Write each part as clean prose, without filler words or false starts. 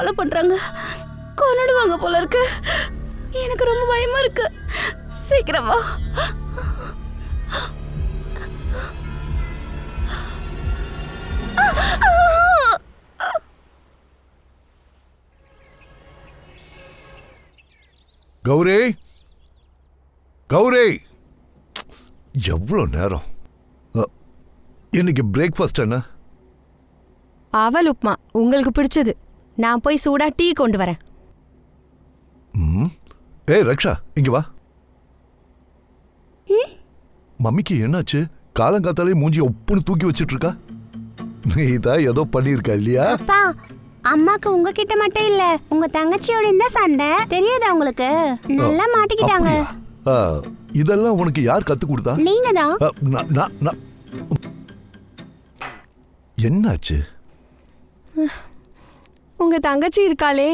Follow பண்றாங்க. கொன்னுடுவாங்க போல இருக்கு. எனக்கு ரொம்ப பயமா இருக்கு. சீக்கிரம் வா. கௌரி, கௌரி, எவ்வளோ நேரம்? இன்னைக்கு பிரேக்ஃபாஸ்ட் என்ன? அவல் உப்மா, உங்களுக்கு பிடிச்சது. நான் போய் சூடா டீ கொண்டு வரேன். ஏய் ரக்ஷா, இங்க வா. மம்மிக்கு என்னாச்சு? காலங்காத்தாலே மூஞ்சி ஒப்புன்னு தூக்கி வச்சிட்டு இருக்கா. நீ தான் ஏதோ பண்ணிருக்க இல்லையா? அப்பா, அம்மாக்கு உங்ககிட்ட மட்டும் இல்ல, உங்க தங்கச்சியோட இந்த சண்டை தெரியாதா உங்களுக்கு? நல்லா மாட்டிக்கிட்டாங்க. இதெல்லாம் உனக்கு யார் கத்து கொடுத்தா? நீங்க தான். என்னாச்சு? உங்க தங்கச்சி இருக்காளே,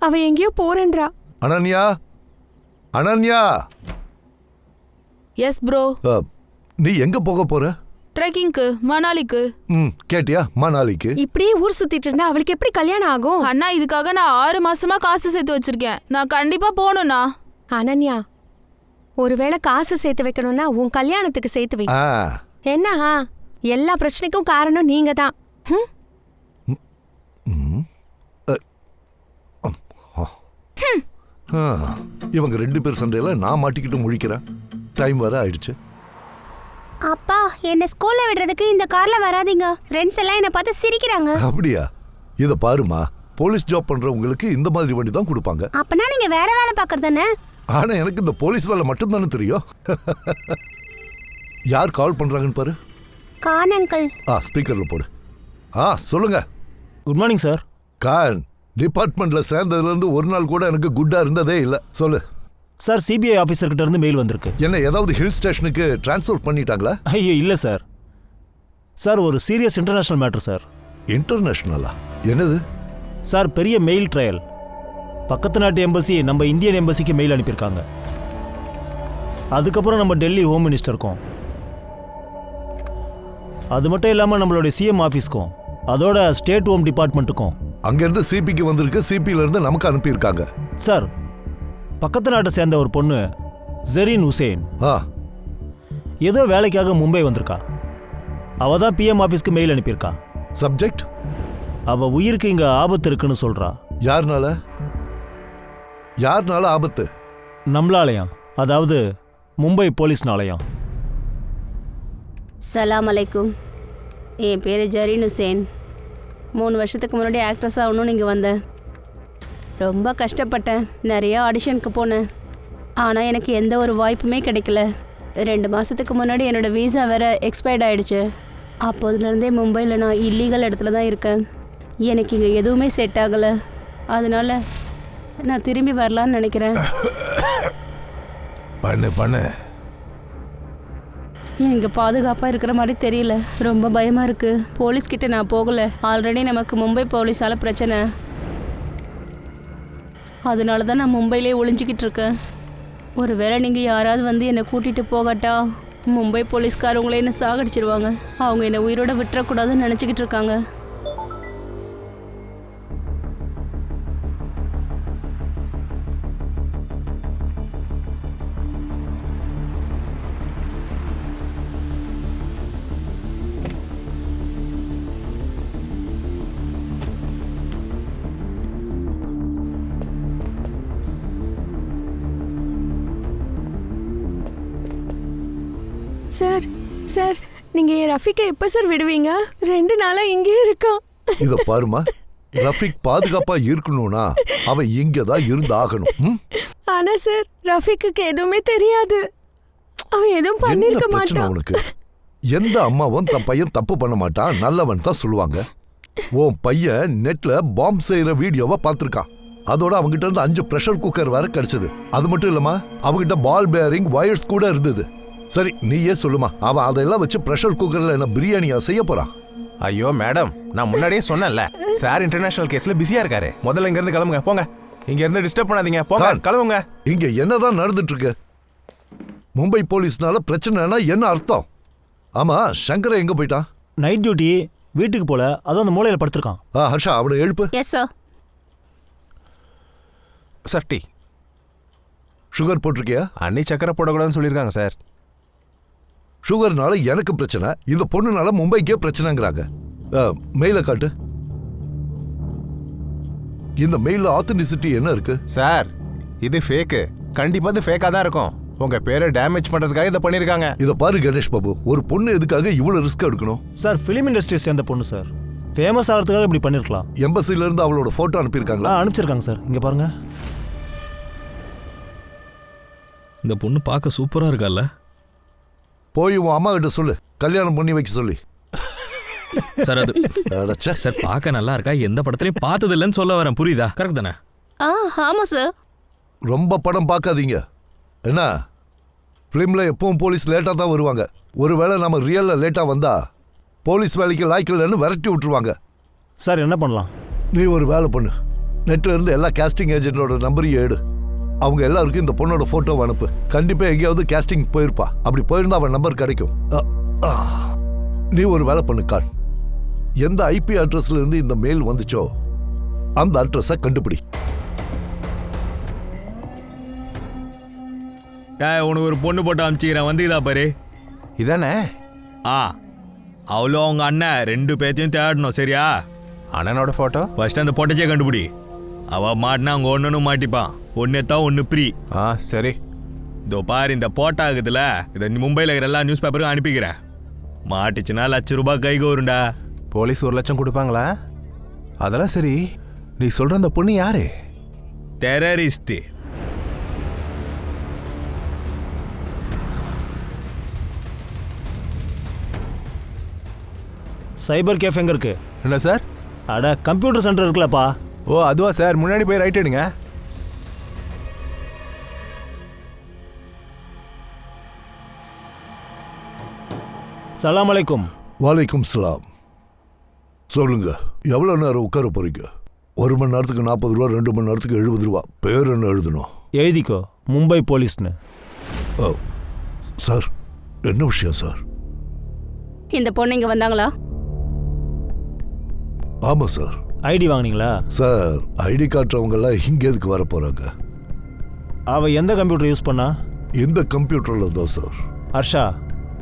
அவ எங்கேயோ போறேன்றா. அனன்யா, அனன்யா. Yes bro. நீ எங்க போக போற? ட்ரெக்கிங்க்கு, மணாலிக்கு. கேட்டியா? மணாலிக்கு. இப்படியே ஊர் சுத்திட்டு இருந்தா அவளுக்கு எப்படி கல்யாணம் ஆகும்? அண்ணா, இதுக்காக நான் 6 மாசமா காசு சேர்த்து வச்சிருக்கேன். நான் கண்டிப்பா போகணும்ண்ணா. அனன்யா, ஒருவேளை காசு சேர்த்து வைக்கணும்னா உன் கல்யாணத்துக்கு சேர்த்து வை. என்ன எல்லா பிரச்சனைக்கும் காரணம் நீங்க தான். இவங்க 2 பேர் சண்டையில நான் மாட்டிக்கிட்டு முழிக்கிறேன். டைம் வர ஆயிடுச்சு. அப்பா, என்ன ஸ்கூல்ல விடுறதுக்கு இந்த கார்ல வராதீங்க. ஃப்ரெண்ட்ஸ் எல்லாம் என்ன பார்த்து சிரிக்கிறாங்க. அப்படியா? இத பாருமா, போலீஸ் ஜாப் பண்றவங்களுக்கு இந்த மாதிரி வண்டி தான் கொடுப்பாங்க. அப்பனா நீங்க வேற வேலை பாக்குறதானே? ஆனா எனக்கு இந்த போலீஸ் வேலை மட்டும் தானே தெரியும். யார் கால் பண்றாங்கன்னு பாரு. கான் அங்கிள். ஸ்பீக்கர்ல போடு. சொல்லுங்க. Good morning sir. கான், டிபார்ட்மெண்ட்ல சேர்ந்ததுல இருந்து ஒரு நாள் கூட எனக்கு குட்டா இருந்ததே இல்ல. சொல்லு சார். சிபிஐ ஆபீசர் கிட்ட இருந்து மெயில் வந்திருக்கு. என்ன ஏதாவது ஹில் ஸ்டேஷனுக்கு டிரான்ஸ்ஃபர் பண்ணிட்டாங்களா? ஐயோ இல்ல சார். சார், ஒரு சீரியஸ் இன்டர்நேஷனல் மேட்டர் சார். இன்டர்நேஷனலா? என்னது சார்? பெரிய மெயில் ட்ரையல். பக்கத்து நாட்டு எம்பசி நம்ம இந்தியன் எம்பசிக்கு மெயில் அனுப்பியிருக்காங்க. அதுக்கப்புறம் நம்ம டெல்லி ஹோம் மினிஸ்டருக்கும், அது மட்டும் இல்லாமல் நம்மளுடைய சிஎம் ஆஃபீஸ்க்கும், அதோட ஸ்டேட் ஹோம் டிபார்ட்மெண்ட்டுக்கும். அங்கிருந்து சிபிக்கு வந்திருக்கு, சிபில இருந்து நமக்கு அனுப்பியிருக்காங்க. சார், பக்கத்து நாட்டை சேர்ந்த ஒரு பொண்ணு ஜெரீன் ஹுசேன் ஏதோ வேலைக்காக மும்பை வந்திருக்கா. அவ தான் பிஎம் ஆஃபீஸ்க்கு மெயில் அனுப்பியிருக்கா. சப்ஜெக்ட்? அவ உயிருக்கு இங்க ஆபத்து இருக்குன்னு சொல்றா. யாருனால? யாருனால ஆபத்து? நம்மளாலயம், அதாவது மும்பை போலீஸ்னாலயம். சலாம் அலைக்கும். என் பேர் ஜரீன் ஹுசேன். 3 வருஷத்துக்கு முன்னாடி ஆக்ட்ரஸ் ஆகணும்னு இங்கே வந்தேன். ரொம்ப கஷ்டப்பட்டேன். நிறைய ஆடிஷனுக்கு போனேன். ஆனால் எனக்கு எந்த ஒரு வாய்ப்புமே கிடைக்கல. 2 மாதத்துக்கு முன்னாடி என்னோடய வீசா வேறு எக்ஸ்பயர்ட் ஆகிடுச்சு. அப்போதுலேருந்தே மும்பையில் நான் இல்லீகல் இடத்துல தான் இருக்கேன். எனக்கு இங்கே எதுவுமே செட் ஆகலை. அதனால் நான் திரும்பி வரலான்னு நினைக்கிறேன். பண்ணு. இங்கே பாதுகாப்பாக இருக்கிற மாதிரி தெரியல. ரொம்ப பயமாக இருக்குது. போலீஸ்கிட்ட நான் போகலை. ஆல்ரெடி நமக்கு மும்பை போலீஸால் பிரச்சனை. அதனால தான் நான் மும்பையிலே ஒளிஞ்சிக்கிட்டு இருக்கேன். ஒருவேளை நீங்கள் யாராவது வந்து என்னை கூட்டிகிட்டு போகட்டா, மும்பை போலீஸ்காரவங்களே என்னை சாகடிச்சிருவாங்க. அவங்க என்னை உயிரோட விட்டுறக்கூடாதுன்னு நினச்சிக்கிட்டு இருக்காங்க. சார், சார், நீங்க ரஃபிகை எப்ப சார் விடுவீங்க? 2 நாளா இங்கே இருக்கான். இத பாருமா, ரஃபிக் பாதுகாப்பா இருக்கணும்னா அவன் இங்கதான் இருந்தாகணும். ஆனா சார், ரஃபிக்கு எதுவுமே தெரியாது. அவன் எதுவும் பண்ணிருக்க மாட்டான். உனக்கு எந்த அம்மாவும் தன் பையன் தப்பு பண்ண மாட்டான், நல்லவன் தான் சொல்லுவாங்க. உன் பையன் நெட்ல பாம்பு செய்யற வீடியோவை பார்த்திருக்கான். அதோட அவங்கிட்ட இருந்து 5 பிரஷர் குக்கர் வேற கிடைச்சது. அது மட்டும் இல்லமா, அவங்கிட்ட பால் பேரிங் வயர்ஸ் கூட இருந்தது. சரி, நீயே சொல்லுமா, அவன் அதெல்லாம் வச்சு பிரஷர் குக்கர்ல என்ன பிரியாணியா செய்ய போறான்? ஐயோ மேடம், நான் முன்னாடியே சொன்னேன்ல, சார் இன்டர்நேஷனல் கேஸ்ல பிஸியா இருக்காரு. முதல்ல இங்க இருந்து கிளம்புங்க, போங்க. இங்க இருந்து டிஸ்டர்ப் பண்ணாதீங்க, போங்க, கிளம்புங்க. இங்க என்னதான் நடந்துட்டு இருக்கு? மும்பை போலீஸ்னால பிரச்சனைனா என்ன அர்த்தம்? ஆமா, சங்கர எங்க போயிட்டான்? நைட் டியூட்டி, வீட்டுக்கு போல. அதான் அந்த மூலையில படுத்திருக்கான். ஹர்ஷா, அவனை எழுப்பு. Yes sir. Sir tea. Sugar போட்டிருக்கியா? அன்னி சக்கரை போடக்கூடாதுன்னு சொல்லியிருக்காங்க சார். சுகர்னால எனக்கு பிரச்சனை, இந்த பொண்ணுனால மும்பைக்கே பிரச்சனைங்கிறாங்க. மெயில காட்டு. இந்த மெயில ஆத்தென்டிசிட்டி என்ன இருக்கு? சார் இது ஃபேக்கு. கண்டிப்பா இது ஃபேக்கா தான் இருக்கும். உங்க பேரை டேமேஜ் பண்றதுக்காக இதை பண்ணிருக்காங்க. இத பாரு கணேஷ் பாபு, ஒரு பொண்ணு எதுக்காக இவ்வளவு ரிஸ்க் எடுக்கணும்? சார் ஃபிலிம் இண்டஸ்ட்ரி சேர்ந்த பொண்ணு சார், ஃபேமஸ் ஆகிறதுக்காக இப்படி பண்ணிருக்கலாம். எம்பசில இருந்து அவளோட போட்டோ அனுப்பியிருக்காங்களா? அனுப்பிச்சிருக்காங்க சார், இங்க பாருங்க. இந்த பொண்ணு பார்க்க சூப்பரா இருக்கால. போய் உன் அம்மா கிட்ட சொல்லு, கல்யாணம் பண்ணி வைக்க சொல்லி. சார் அது அடச்சே. சார் பார்க்க நல்லா இருக்கா, எந்த படத்துலயும் பார்த்தது இல்லைன்னு சொல்ல வரேன், புரியுதா? கரெக்ட் தானே? ஆமா சார். ரொம்ப படம் பார்க்காதீங்க. என்ன ஃபிலிம்ல எப்பவும் போலீஸ் லேட்டா தான் வருவாங்க. ஒருவேளை நம்ம ரியல்ல லேட்டா வந்தா போலீஸ் வேலைக்கு லாய்க்கலன்னு விரட்டி விட்டுருவாங்க. சார் என்ன பண்ணலாம்? நீ ஒரு வேலை பண்ணு, நெட்ல இருந்து எல்லா கேஸ்டிங் ஏஜென்ட்டோட நம்பரையும் எடு. அவங்க எல்லாருக்கும் இந்த பொண்ணோட போட்டோவை அனுப்பு. கண்டிப்பா எங்கேயாவது கேஸ்டிங் போயிருப்பா. அப்படி போயிருந்தா அவன் நம்பர் கிடைக்கும். நீ ஒரு வேலை பண்ணு கான், எந்த ஐபி அட்ரஸ்ல இருந்து இந்த மெயில் வந்துச்சோ அந்த அட்ரஸை கண்டுபிடி. உனக்கு ஒரு பொண்ணு போட்டு அனுப்பிச்சிக்கிறேன், வந்துதா பாரு. இதானே? அவ்வளோ அவங்க அண்ணன் 2 பேர்த்தையும் தேடணும், சரியா? அண்ணனோட போட்டோ ஃபர்ஸ்ட் அந்த பொட்டச்சே கண்டுபிடி. அவ மாட்டினா அங்கே ஒன்றுன்னு மாட்டிப்பான். ஒன்று தான் ஒன்று ஃப்ரீ. சரி. இதோ பாரு, இந்த போட்டோ ஆகுதுல, இதை மும்பையில் இருக்கிற எல்லா நியூஸ் பேப்பருக்கும் அனுப்பிக்கிறேன். மாட்டிச்சுன்னா ₹1,00,000 கைக்கு வரும்டா. போலீஸ் 1 லட்சம் கொடுப்பாங்களா? அதெல்லாம் சரி, நீ சொல்ற அந்த பொண்ணு யாரு? டெரரிஸ்ட். சைபர் கேஃப் எங்க இருக்கு? என்ன சார்? அட கம்ப்யூட்டர் சென்டர் இருக்குல்லப்பா. ஓ அதுவா சார், முன்னாடி போய் ரைட் எடுங்க. சலாம் அலைக்கும். வாலைக்கும் சலாம். சொல்லுங்க, எவ்வளவு நேரம் உட்கார போறீங்க? 1 மணி நேரத்துக்கு ₹40, 2 மணி நேரத்துக்கு ₹70. பேர் என்ன எழுதணும்? எழுதிக்கோ, மும்பை போலீஸ்னு. சார் என்ன விஷயம் சார்? இந்த பொண்ணு இங்க வந்தாங்களா? ஆமா சார். ஐடி வாங்கினீங்களா? சார் ஐடி காட்டுறவங்க எல்லாம் இங்க எதுக்கு வர போறாங்க? அவ எந்த கம்ப்யூட்டர் யூஸ் பண்ணா? இந்த கம்ப்யூட்டர்ல தான் சார். ஹர்ஷா,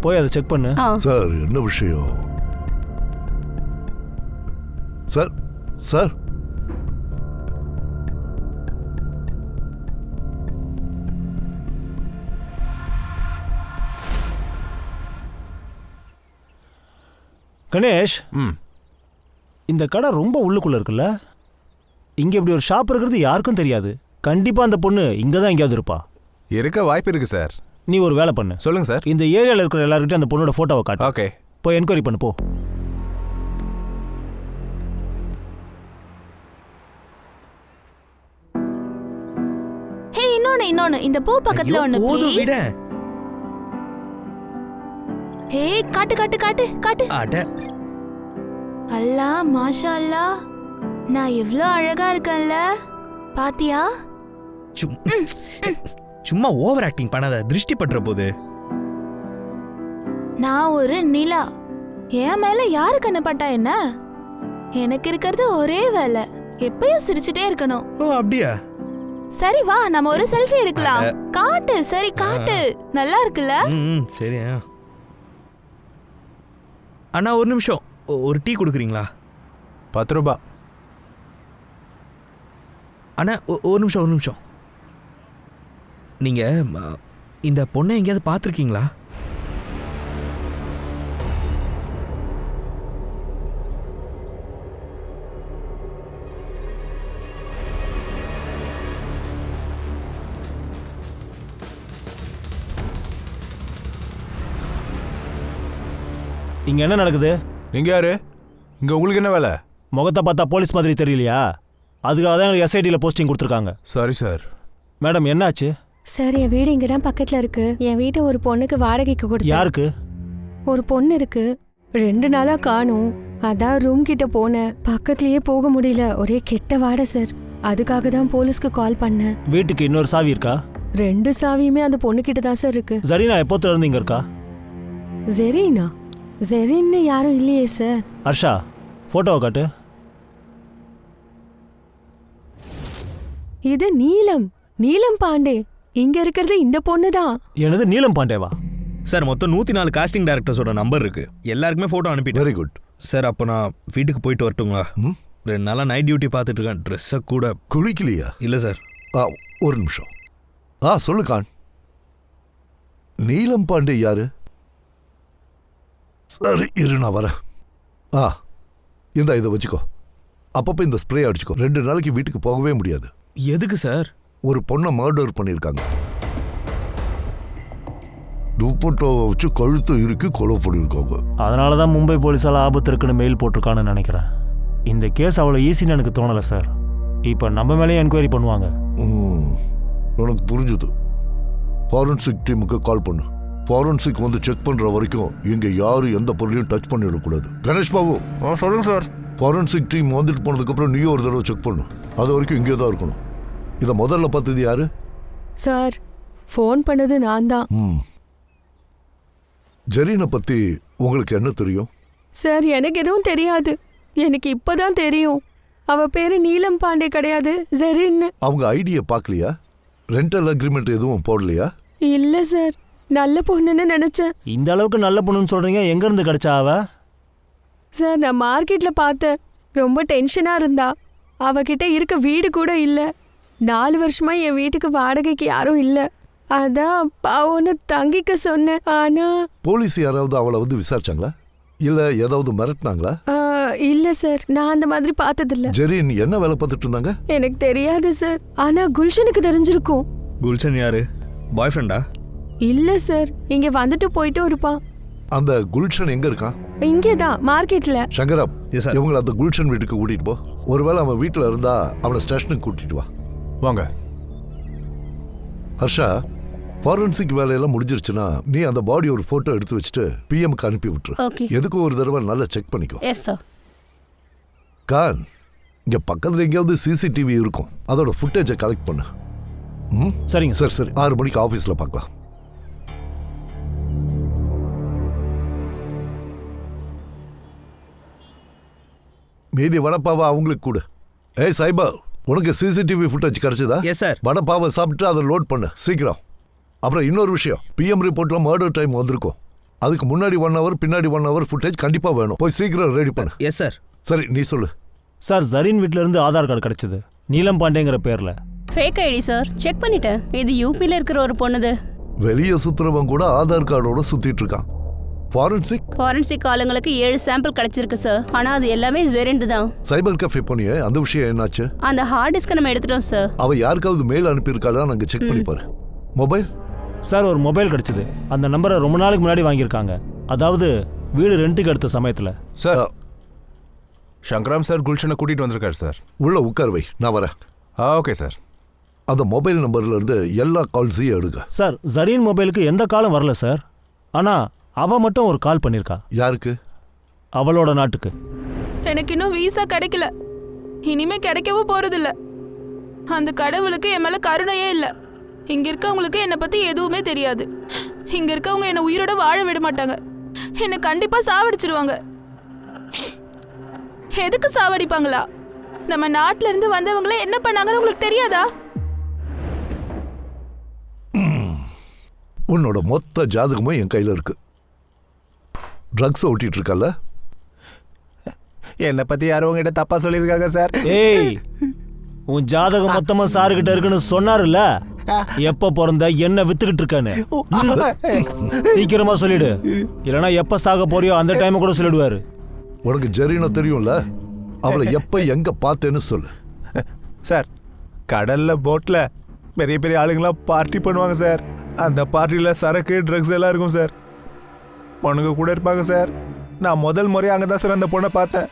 போய் அதை செக் பண்ணு. சார் என்ன விஷயம்? சார் சார் கணேஷ், இந்த கடை ரொம்ப உள்ளுக்குள்ள இருக்குல்ல? இங்க இப்படி ஒரு ஷாப் இருக்கிறது யாருக்கும் தெரியாது. கண்டிப்பா அந்த பொண்ணு இங்க தான் எங்கேயாவது இருப்பா. இருக்க வாய்ப்பு இருக்கு சார். நீ ஒரு வேலை பண்ணு. சொல்லுங்க சார். இந்த ஏரியால இருக்கிற எல்லார்கிட்டயும் அந்த பொண்ணோட போட்டோவை காட்டு. ஓகே. போய் என்கொயரி பண்ணு போ. ஹே, இன்னொன்னு இந்த பூ பக்கத்துல ஒன்னு ப்ளீஸ். விட. ஹே, காட்டு. அட அல்லாஹ், மாஷா அல்லாஹ். நான் எவ்ளோ அழகா இருக்கேன்ல, பாத்தியா? சும்மா ஓவர் ஆக்டிங் பண்ணாத, திருஷ்டி பற்ற போது. நான் ஒரு நிலா, என் மேல யாரு கண்ணு பட்டா என்ன? எனக்கு இருக்கிறது ஒரே வேலை, எப்பயும் சிரிச்சுட்டே இருக்கணும். ஓ அப்படியா? சரி வா, நம்ம ஒரு செல்ஃபி எடுக்கலாம். காட்டு, சரி காட்டு. நல்லா இருக்குல்ல? சரி. அண்ணா ஒரு நிமிஷம், ஒரு டீ கொடுக்குறீங்களா? ₹10. அண்ணா ஒரு நிமிஷம். நீங்க இந்த பொண்ணை எங்கேயாவது பார்த்துருக்கீங்களா? இங்க என்ன நடக்குது? நீங்க யாரு? இங்க உங்களுக்கு என்ன வேலை? முகத்தை பார்த்தா போலீஸ் மாதிரி தெரியலையா? அதுக்காக தான் எங்களுக்கு எஸ்ஐடியில் போஸ்டிங் கொடுத்துருக்காங்க. Sorry sir. மேடம் என்னாச்சு? சார், என் வீடு இங்க தான் பக்கத்துல இருக்கு. என் வீட்டை ஒரு பொண்ணுக்கு வாடகைக்கு கொடுத்தேன். யாருக்கு? ஒரு பொண்ணு இருக்கு. 2 நாளா காணும். அதான் ரூம் கிட்ட போனேன். பக்கத்துலயே போக முடியல, ஒரே கெட்ட வாடை சார். அதுக்காக தான் போலீஸ்க்கு கால் பண்ணேன். வீட்டுக்கு இன்னொரு சாவி இருக்கா? 2 சாவியுமே அந்த பொண்ணு கிட்ட தான் சார் இருக்கு. ஜரீனா எப்போத்துல இருந்து இங்க இருக்கா? ஜெரீனா? ஜெரீன்னு யாரும் இல்லையே சார். ஹர்ஷா, போட்டோவை காட்டு. இது நீலம் நீலம் பாண்டே. இங்க இருக்கிறது இந்த பொண்ணு தான். எனது நீலம் பாண்டேவா? சார் மொத்தம் 104 காஸ்டிங் டைரக்டர்ஸோட நம்பர் இருக்கு. எல்லாருக்குமே ஃபோட்டோ அனுப்பிட்டேன். வெரி குட் சார் அப்போ நான் வீட்டுக்கு போயிட்டு வரட்டுங்களா? 2 நாளாக நைட் டியூட்டி பார்த்துட்டு இருக்கேன். ட்ரெஸ்ஸை கூட குளிக்கலையா? இல்லை சார். ஒரு நிமிஷம். சொல்லு கான். நீலம் பாண்டே யாரு? சரி இரு நான் வரேன். இதை வச்சுக்கோ. அப்பப்போ இந்த ஸ்ப்ரே அடிச்சுக்கோ. 2 நாளைக்கு வீட்டுக்கு போகவே முடியாது. எதுக்கு சார்? ஒரு பொண்ணை மர்டர் பண்ணியிருக்காங்க. துப்பட்டாவை வச்சு கழுத்து இறுக்கி கொலை பண்ணியிருக்காங்க. அதனால தான் மும்பை போலீஸால் ஆபத்து இருக்குன்னு மெயில் போட்டிருக்கான்னு நினைக்கிறேன். இந்த கேஸ் அவ்வளோ ஈஸின்னு எனக்கு தோணலை சார். இப்போ நம்ம மேலேயே என்கொயரி பண்ணுவாங்க. எனக்கு புரிஞ்சுது. ஃபாரன்சிக் டீமுக்கு கால் பண்ணு. ஃபாரன்சிக் வந்து செக் பண்ணுற வரைக்கும் இங்கே யாரும் எந்த பொருளையும் டச் பண்ணிடக்கூடாது. கணேஷ் பாபு சொல்லுங்க சார். ஃபாரன்சிக் டீம் வந்துட்டு போனதுக்கப்புறம் நீயும் ஒரு தடவை செக் பண்ணு. அது வரைக்கும் இங்கே தான் இருக்கணும். இதை முதல்ல பார்த்தது யாரு? சார் ஃபோன் பண்ணது நான் தான். ஜெரீனை பற்றி உங்களுக்கு என்ன தெரியும்? சார் எனக்கு எதுவும் தெரியாது. எனக்கு இப்பதான் தெரியும். அவ பேரு நீலம் பாண்டே கிடையாது, ஜெரின்னு. அவங்க ஐடியை பார்க்கலையா? ரெண்டல் அக்ரிமெண்ட் எதுவும் போடலையா? இல்ல சார், நல்ல பொண்ணுன்னு நினைச்சேன். இந்த அளவுக்கு நல்ல பொண்ணுன்னு சொல்றீங்க. எங்கேருந்து கிடைச்சா அவ? சார் நான் மார்க்கெட்ல பார்த்தேன். ரொம்ப டென்ஷனா இருந்தா. அவகிட்ட இருக்க வீடு கூட இல்ல. 4 வருஷமா என் வீட்டுக்கு வாடகைக்கு யாரும் இல்ல. அதான் பாவன்னு தங்கிக்க சொன்னேன். ஆனா போலீஸ் யாராவது அவளை வந்து விசாரிச்சாங்களா? இல்ல ஏதாவது மிரட்டினாங்களா? இல்ல சார், நான் அந்த மாதிரி பார்த்ததில்ல. ஜெரீன் என்ன வேலை பார்த்துட்டு இருந்தாங்க? எனக்கு தெரியாது சார். ஆனா குல்ஷனுக்கு தெரிஞ்சிருக்கும். குல்ஷன் யாரு? பாய் ஃப்ரெண்டா? இல்ல சார், இங்க வந்துட்டு போயிட்டு இருப்பான். அந்த குல்ஷன் எங்க இருக்கான்? இங்கேதான் மார்க்கெட்ல. சங்கரப், இவங்களை அந்த குல்ஷன் வீட்டுக்கு கூட்டிட்டு போ. ஒருவேளை அவன் வீட்டுல இருந்தா அவனை ஸ்டேஷனுக்கு கூட்டிட்டு வா. வாங்க. ஹர்ஷா, ஃபாரன்சிக் வேலையெல்லாம் முடிஞ்சிருச்சுன்னா நீ அந்த பாடி ஒரு போட்டோ எடுத்து வச்சுட்டு பிஎம்க்கு அனுப்பி விட்டுரு. எதுக்கும் ஒரு தடவை நல்லா செக் பண்ணிக்கோ. Yes sir. கான், இங்க பக்கத்துல எங்கேயாவது சிசிடிவி இருக்கும். அதோட ஃபுட்டேஜை கலெக்ட் பண்ணு. சரிங்க சார். சரி 6 மணிக்கு ஆஃபீஸ்ல பார்க்கலாம். மீதி வடப்பாவை அவங்களுக்கு கூட. ஏய் சைபர், உனக்கு சிசிடிவி ஃபுட்டேஜ் கிடைச்சதா? Yes sir. வடப்பாவை சாப்பிட்டு அதை லோட் பண்ணு சீக்கிரம். அப்புறம் இன்னொரு விஷயம், பிஎம் ரிப்போர்ட்ல மர்டர் டைம் வந்திருக்கும். அதுக்கு முன்னாடி 1 hour பின்னாடி 1 hour ஃபுட்டேஜ் கண்டிப்பா வேணும். போய் சீக்கிரம் ரெடி பண்ணு. Yes sir. சரி நீ சொல்லு. சார் ஜரீன் வீட்ல இருந்து ஆதார் கார்டு கிடைச்சது, நீலம் பாண்டேங்கிற பேர்ல. ஃபேக் ஐடி சார், செக் பண்ணிட்டேன். இது யூபில இருக்கிற ஒரு பொண்ணுது. வெளியே சுத்துறவன் கூட ஆதார் கார்டோட சுத்திட்டு இருக்கான். ஃபாரன்சிக் ஆளுங்களுக்கு 7 சாம்பிள் கிடைச்சிருக்கு சார். ஆனா அது எல்லாமே ஜெரின்து தான். சைபர் கஃபே போனியே, அந்த விஷயம் என்னாச்சு? அந்த ஹார்ட் டிஸ்க் நம்ம எடுத்துட்டோம் சார். அவ யாருக்காவது மெயில் அனுப்பியிருக்காளா நாங்க செக் பண்ணி பாரு. மொபைல் சார் ஒரு மொபைல் கிடைச்சது. அந்த நம்பரை ரொம்ப நாளைக்கு முன்னாடி வாங்கியிருக்காங்க. அதாவது வீடு ரெண்டுக்கு எடுத்த சமயத்தில். சார் சங்கராம் சார் குல்ஷனை கூட்டிட்டு வந்திருக்காரு சார். உள்ள உட்கார் வை, நான் வரேன். Okay sir. அந்த மொபைல் நம்பர்ல இருந்து எல்லா கால்ஸையும் எடுங்க. சார் ஜரீன் மொபைலுக்கு எந்த காலும் வரல சார். ஆனா அவ மட்டும் ஒரு கால் பண்ணிருக்கா. யாருக்கு? அவளோட நாட்டுக்கு. எனக்கு இன்னும் வீசா கிடைக்கல. இனிமே கிடைக்கவும் போறதில்ல. அந்த கடவுளுக்கு என் மேல கருணையே இல்லை. இங்க இருக்கவங்களுக்கு என்னை பத்தி எதுவுமே தெரியாது. இங்க இருக்கவங்க என்னை உயிரோட வாழ விட மாட்டாங்க. என்னை கண்டிப்பா சாவடிச்சிருவாங்க. எதுக்கு சாவடிப்பாங்களா? நம்ம நாட்டுல இருந்து வந்தவங்களே என்ன பண்ணாங்கன்னு உங்களுக்கு தெரியாதா? உன்னோட மொத்த ஜாதகமும் என் கையில இருக்கு. ட்ரக்ஸ் ஓட்டிட்டு இருக்கல. என்னை பத்தி யாரும் உங்ககிட்ட தப்பா சொல்லியிருக்காங்க சார். ஏய், உன் ஜாதகம் மொத்தமா சாருகிட்ட இருக்குன்னு சொன்னாருல்ல. எப்ப பிறந்த என்ன வித்துக்கிட்டு இருக்கான்னு சீக்கிரமா சொல்லிடு. இல்லைன்னா எப்ப சாக போறியோ அந்த டைம் கூட சொல்லிடுவாரு. உனக்கு ஜெரீனா தெரியும்ல, அவளை எப்ப எங்க பார்த்தேன்னு சொல்லு. சார் கடல்ல போட்ல பெரிய பெரிய ஆளுங்களாம் பார்ட்டி பண்ணுவாங்க சார். அந்த பார்ட்டியில சரக்கு ட்ரக்ஸ் எல்லாம் இருக்கும் சார். பொண்ணுங்க கூட இருப்பாங்க சார். நான் முதல் முறையாக அங்கே தான் சார் அந்த பொண்ணை பார்த்தேன்.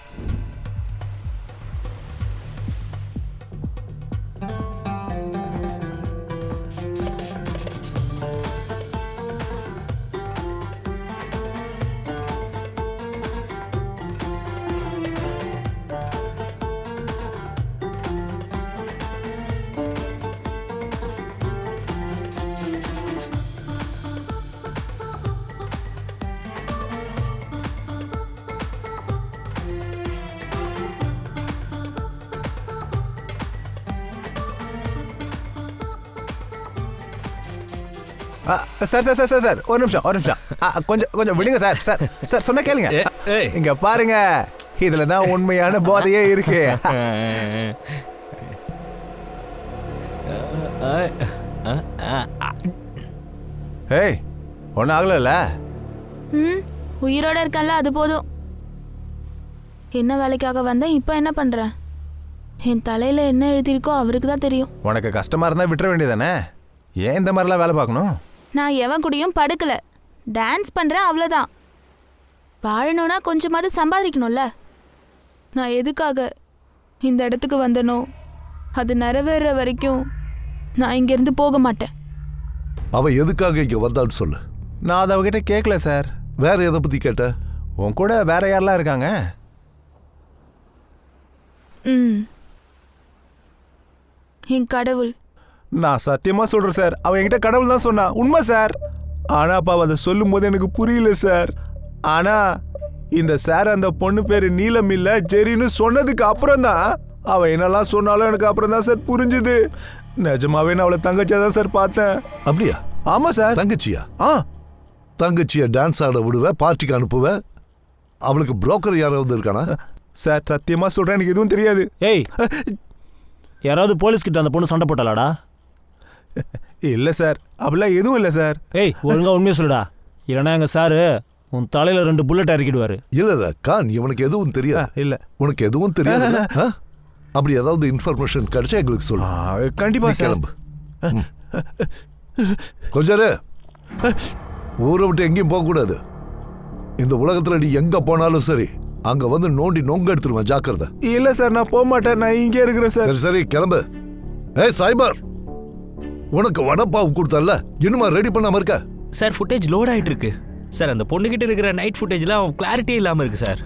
Sir sir sir sir sir ஒரு நிமிஷம் கொஞ்சம் கொஞ்சம் விடுங்க சார் சார் சார் சொன்ன கேளுங்க. இங்க பாருங்க, இதுல தான் உண்மையான போதையே இருக்கு. ஏய், ஒன்றும் ஆகலைல்ல? உயிரோட இருக்கல, அது போதும். என்ன வேலைக்காக வந்தேன், இப்போ என்ன பண்றேன்? என் தலையில என்ன எழுதியிருக்கோ அவருக்கு தான் தெரியும். உனக்கு கஷ்டமா இருந்தா விட்டுற வேண்டியதானே, ஏன் இந்த மாதிரிலாம் வேலை பார்க்கணும்? நான் எவன் கூடயும் படுக்கல, டான்ஸ் பண்றேன், அவ்வளோதான். வாழணும்னா கொஞ்சமாவது சம்பாதிக்கணும்ல. நான் எதுக்காக இந்த இடத்துக்கு வந்தனோ அது நிறைவேற வரைக்கும் நான் இங்கேருந்து போக மாட்டேன். அவ எதுக்காக இங்க வந்தான்னு சொல்லு. நான் அதை அவகிட்ட கேட்கல சார். வேற எதை பத்தி கேட்ட? உன் கூட வேற யாரெல்லாம் இருக்காங்க? என் கடவுள். நான் சத்தியமா சொல்றேன் சார், அவன் என்கிட்ட கடவுள் தான் சொன்னா. உண்மை சார். ஆனா அப்பா அதை சொல்லும் போது எனக்கு புரியல சார். ஆனா இந்த சார் அந்த பொண்ணு பேரு நீலம் இல்ல ஜெரின்னு சொன்னதுக்கு அப்புறம் தான் அவ என்னெல்லாம் சொன்னாலும் எனக்கு அப்புறம் தான் சார் புரிஞ்சுது. நிஜமாவே நான் அவளை தங்கச்சியா தான் சார் பார்த்தேன். அப்படியா? ஆமா சார். தங்கச்சியா? தங்கச்சிய டான்ஸ் ஆட விடுவ, பார்ட்டிக்கு அனுப்புவ. அவளுக்கு புரோக்கர் யாராவது இருக்கானா? சார் சத்தியமா சொல்றேன், எனக்கு எதுவும் தெரியாது. ஏய், யாராவது போலீஸ் கிட்ட அந்த பொண்ணு சண்டை போட்டாளாடா? இல்ல சார், அப்படிலாம் எதுவும் இல்ல சார். ஏய், ஒழுங்கா உண்மையை சொல்லுடா, இல்லைன்னா எங்க சாரு உன் தலையில 2 புல்லட் இறக்கிடுவாரு. இல்ல கான், இவனுக்கு எதுவும் தெரியாது. இல்ல உனக்கு எதுவும் தெரியாது. அப்படி ஏதாவது இன்ஃபர்மேஷன் கிடைச்சா எங்களுக்கு சொல்லு. கண்டிப்பா கிளம்பு. கொஞ்சம் ஊரை விட்டு எங்கேயும் போக கூடாது. இந்த உலகத்துல நீ எங்க போனாலும் சரி, அங்க வந்து நோண்டி நொங்க எடுத்துருவேன், ஜாக்கிரதை. இல்ல சார், நான் போக மாட்டேன், நான் இங்கே இருக்கிறேன் சார். சரி கிளம்பு. ஏய் சைபர், உனக்கு வடப்பாவு கொடுத்தல்ல, இன்னுமா ரெடி பண்ணாம இருக்க? சார் ஃபுட்டேஜ் லோட் ஆயிட்டு இருக்கு சார். அந்த பொண்ணுகிட்ட இருக்கிற நைட் ஃபுட்டேஜ்லாம் கிளாரிட்டியே இல்லாம இருக்கு சார்.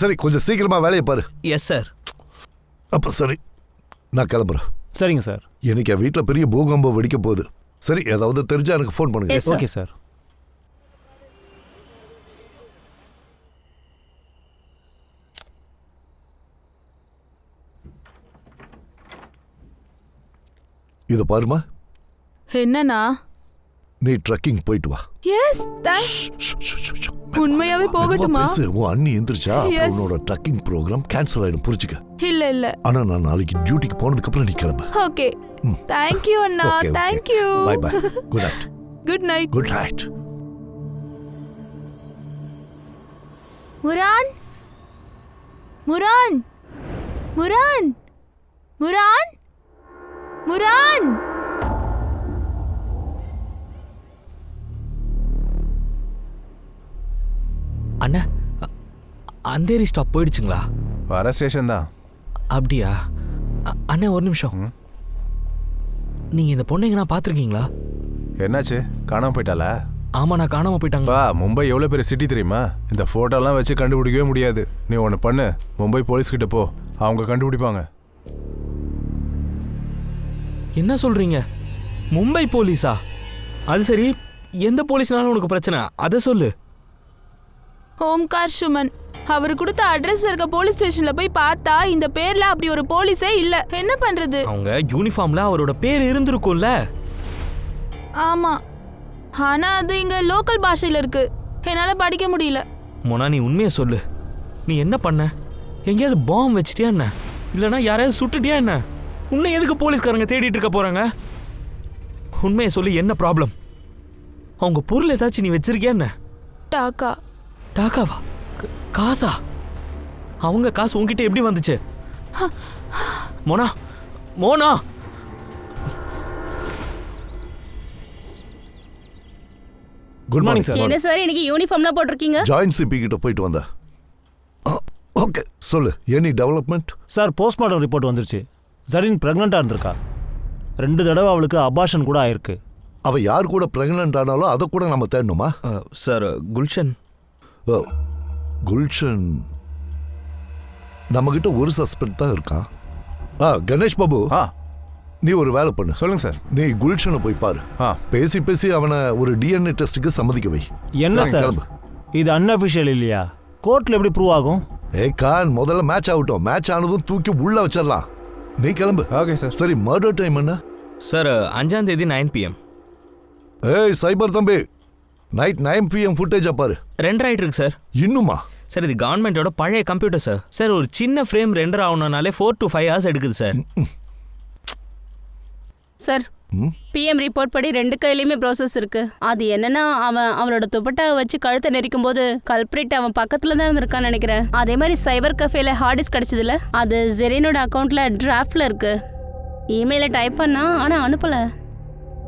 சரி கொஞ்சம் சீக்கிரமா வேலையை பாரு. Yes sir. அப்ப சரி, நான் கிளம்புறேன். சரிங்க சார். எனக்கு என் வீட்டில் பெரிய பூகம்பம் வெடிக்க போகுது. சரி, ஏதாவது தெரிஞ்சா எனக்கு ஃபோன் பண்ணுங்க. Okay sir. இத பாருமா. என்னன்னா? நீ ட்ரக்கிங் போயிட்டு வா. எஸ், உண்மையாவே போகட்டுமா? உன் அண்ணி எந்திரிச்சா உன்னோட ட்ரக்கிங் ப்ரோக்ராம் கேன்சல் ஆயிடும், புரிஞ்சுக்க. இல்ல ஆனா நான் நாளைக்கு டியூட்டிக்கு போனதுக்கு அப்புறம் நீ கிளம்பு. ஓகே. தேங்க் யூ அண்ணா. Thank you. Bye bye. Good night. Good night. Good night. முரான் முரான் முரான் முரான் முரான். அண்ணா, அந்தேரி ஸ்டாப் போயிடுச்சுங்களா? வர ஸ்டேஷன் தான். அப்படியா அண்ணா? ஒரு நிமிஷம், நீங்க இந்த பொண்ணை எங்கனா பார்த்துருக்கீங்களா? என்னாச்சு, காணாம போயிட்டாளா? ஆமா, நான் காணாம போயிட்டாங்க. மும்பை எவ்வளோ பெரிய சிட்டி தெரியுமா? இந்த ஃபோட்டோலாம் வச்சு கண்டுபிடிக்கவே முடியாது. நீ ஒன்று பண்ணு, மும்பை போலீஸ் கிட்ட போ, அவங்க கண்டுபிடிப்பாங்க. என்ன சொல்றீங்க? மும்பை போலீஸா? அது சரி, எந்த போலீஸ்னாலும் உனக்கு பிரச்சனை, அதை சொல்லு. ஓம்கார் சுமன் அவர் கொடுத்த அட்ரஸ்ல இருக்க போலீஸ் ஸ்டேஷன்ல போய் பார்த்தா இந்த பேர்ல அப்படி ஒரு போலீஸே இல்ல. என்ன பண்றது? அவங்க யூனிஃபார்ம்ல அவரோட பேர் இருந்திருக்கும்ல. ஆமா, ஆனா அது இங்க லோக்கல் பாஷையில இருக்கு, என்னால படிக்க முடியல. மோனா, நீ உண்மையை சொல்லு, நீ என்ன பண்ண? எங்கேயாவது பாம்பு வச்சிட்டியா என்ன? இல்லைன்னா யாரையாவது சுட்டுட்டியா என்ன? உன்னை எதுக்கு போலீஸ்காரங்க தேடிட்டு இருக்க போறாங்க? உண்மையை சொல்லி, என்ன ப்ராப்ளம்? அவங்க பொருள் ஏதாச்சும் நீ வச்சிருக்கியா என்ன? டாக்கா. டாக்காவா? காசா? அவங்க காசு உன்கிட்ட எப்படி வந்துச்சு? Mona, Mona. Good morning sir. என்ன சார் இன்னைக்கு யூனிஃபார்ம்லாம் போட்டிருக்கீங்க? ஜாயின்ட் சிபி கிட்ட போயிட்டு வந்தா. ஓகே, சொல்லு, any development? Sir, postmortem report வந்துருச்சு. ஜரீன் பிரெக்னெண்டா இருந்திருக்கா. 2 தடவை அவளுக்கு அபார்ஷன் கூட ஆயிருக்கு. அவ யார் கூட பிரெக்னென்ட் ஆனாலும் அதை கூட நம்ம தேடணுமா? சார், குல்ஷன். குல்ஷன் நம்மகிட்ட ஒரு சஸ்பெக்ட் தான் இருக்கான். கணேஷ் பாபு, நீ ஒரு வேலை பண்ணு. சொல்லுங்க சார். நீ குல்ஷனை போய் பாரு. பேசி அவனை ஒரு டிஎன்ஏ டெஸ்ட்டுக்கு சம்மதிக்க வை. என்ன சார், இது அன்அஃபிஷியல் இல்லையா? கோர்ட்ல எப்படி ப்ரூவ் ஆகும்? கான், முதல்ல மேட்ச் ஆகட்டும். மேட்ச் ஆனதும் தூக்கி உள்ள வச்சிடலாம். நீ கிளம்பு. Okay sir. சரி, மர்டர் டைம் என்ன? சார், 5ஆம் தேதி 9 PM. ஏய் சைபர் தம்பி, நைட் 9 PM ஃபுட்டேஜா பாரு. ரெண்டர் ஆயிட்டு இருக்கு சார். இன்னுமா? சார் இது கவர்மெண்டோட பழைய கம்ப்யூட்டர் சார். சார் ஒரு சின்ன ஃப்ரேம் ரெண்டர் ஆகணும்னாலே 4 to 5 hours எடுக்குது சார். சார் பிஎம் ரிப்போர்ட் படி 2 கையிலையுமே ப்ராசஸ் இருக்கு. அது என்னன்னா அவனோட துப்பட்டாவை வச்சு கழுத்தை நெரிக்கும் போது கல்பிரிட் அவன் பக்கத்துல தான் இருந்திருக்கான்னு நினைக்கிறேன். அதே மாதிரி சைபர் கஃபேல ஹார்ட் டிஸ்க் கிடைச்சதுல அது ஜெரினோட அக்கௌண்ட்ல டிராஃப்ட்ல இருக்கு. இமெயில டைப் பண்ணா ஆனா அனுப்பல.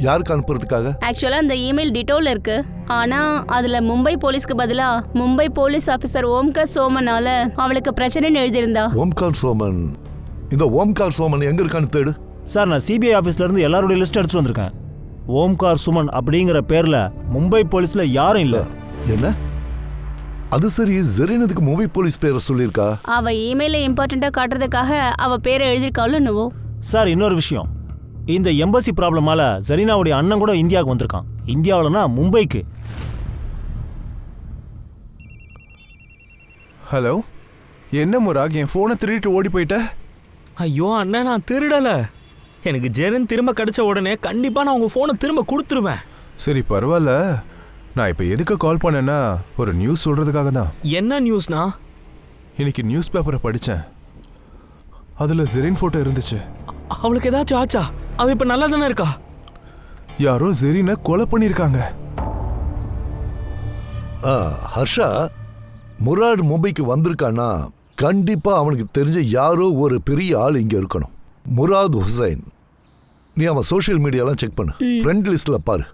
யாருக்கு அனுப்புறதுக்காக? ஆக்சுவலா அந்த இமெயில் டிட்டோல இருக்கு. ஆனா அதுல மும்பை போலீஸ்க்கு பதிலா மும்பை போலீஸ் ஆபீசர் ஓம்கார் சோமனால அவளுக்கு பிரச்சனைன்னு எழுதியிருந்தா. ஓம்கார் சோமன்? இந்த ஓம்கார் சோமன் எங்க இருக்கான்னு தேடு. சார் நான் சிபிஐ ஆஃபீஸ்ல இருந்து எல்லாருடைய லிஸ்ட் எடுத்துட்டு வந்திருக்கேன். ஓம்கார் சுமன் அப்படிங்கிற பேர்ல மும்பை போலீஸ்ல யாரும் இல்ல. என்ன? அது சரி, ஜெரினதுக்கு மும்பை போலீஸ் பேரை சொல்லியிருக்கா? அவ இமெயில இம்பார்ட்டண்டா காட்டுறதுக்காக அவ பேரை எழுதிருக்காளோ என்னவோ. சார் இன்னொரு விஷயம், இந்த எம்பசி ப்ராப்ளமால ஜெரினாவுடைய அண்ணன் கூட இந்தியாவுக்கு வந்திருக்கான். இந்தியாவிலனா மும்பைக்கு. ஹலோ, என்ன முராக், என் ஃபோனை திருடிட்டு ஓடி போயிட்ட? ஐயோ அண்ணன், நான் திருடல. எனக்கு ஜெரன் திரும்ப கிடைச்ச உடனே கண்டிப்பா நான் உங்க ஃபோனை திரும்ப கொடுத்துருவேன். சரி பரவாயில்ல. நான் இப்போ எதுக்கு கால் பண்ணேன்னா ஒரு நியூஸ் சொல்றதுக்காக தான். என்ன நியூஸ்னா? இன்னைக்கு நியூஸ் பேப்பரை படித்தேன். அதில் ஜெரின் ஃபோட்டோ இருந்துச்சு. அவளுக்கு ஏதாச்சும் ஆச்சா? அவ இப்போ நல்லா தானே இருக்கா? யாரோ ஜெரினை கொலை பண்ணியிருக்காங்க. ஹர்ஷா, முராட் மும்பைக்கு வந்திருக்கானா கண்டிப்பா அவனுக்கு தெரிஞ்ச யாரோ ஒரு பெரிய ஆள் இங்க இருக்கணும். முராத் ஹுசைன். நீ அவன் சோஷியல் மீடியாலாம் செக் பண்ணு. ஃப்ரெண்ட் லிஸ்ட்ல பாரு.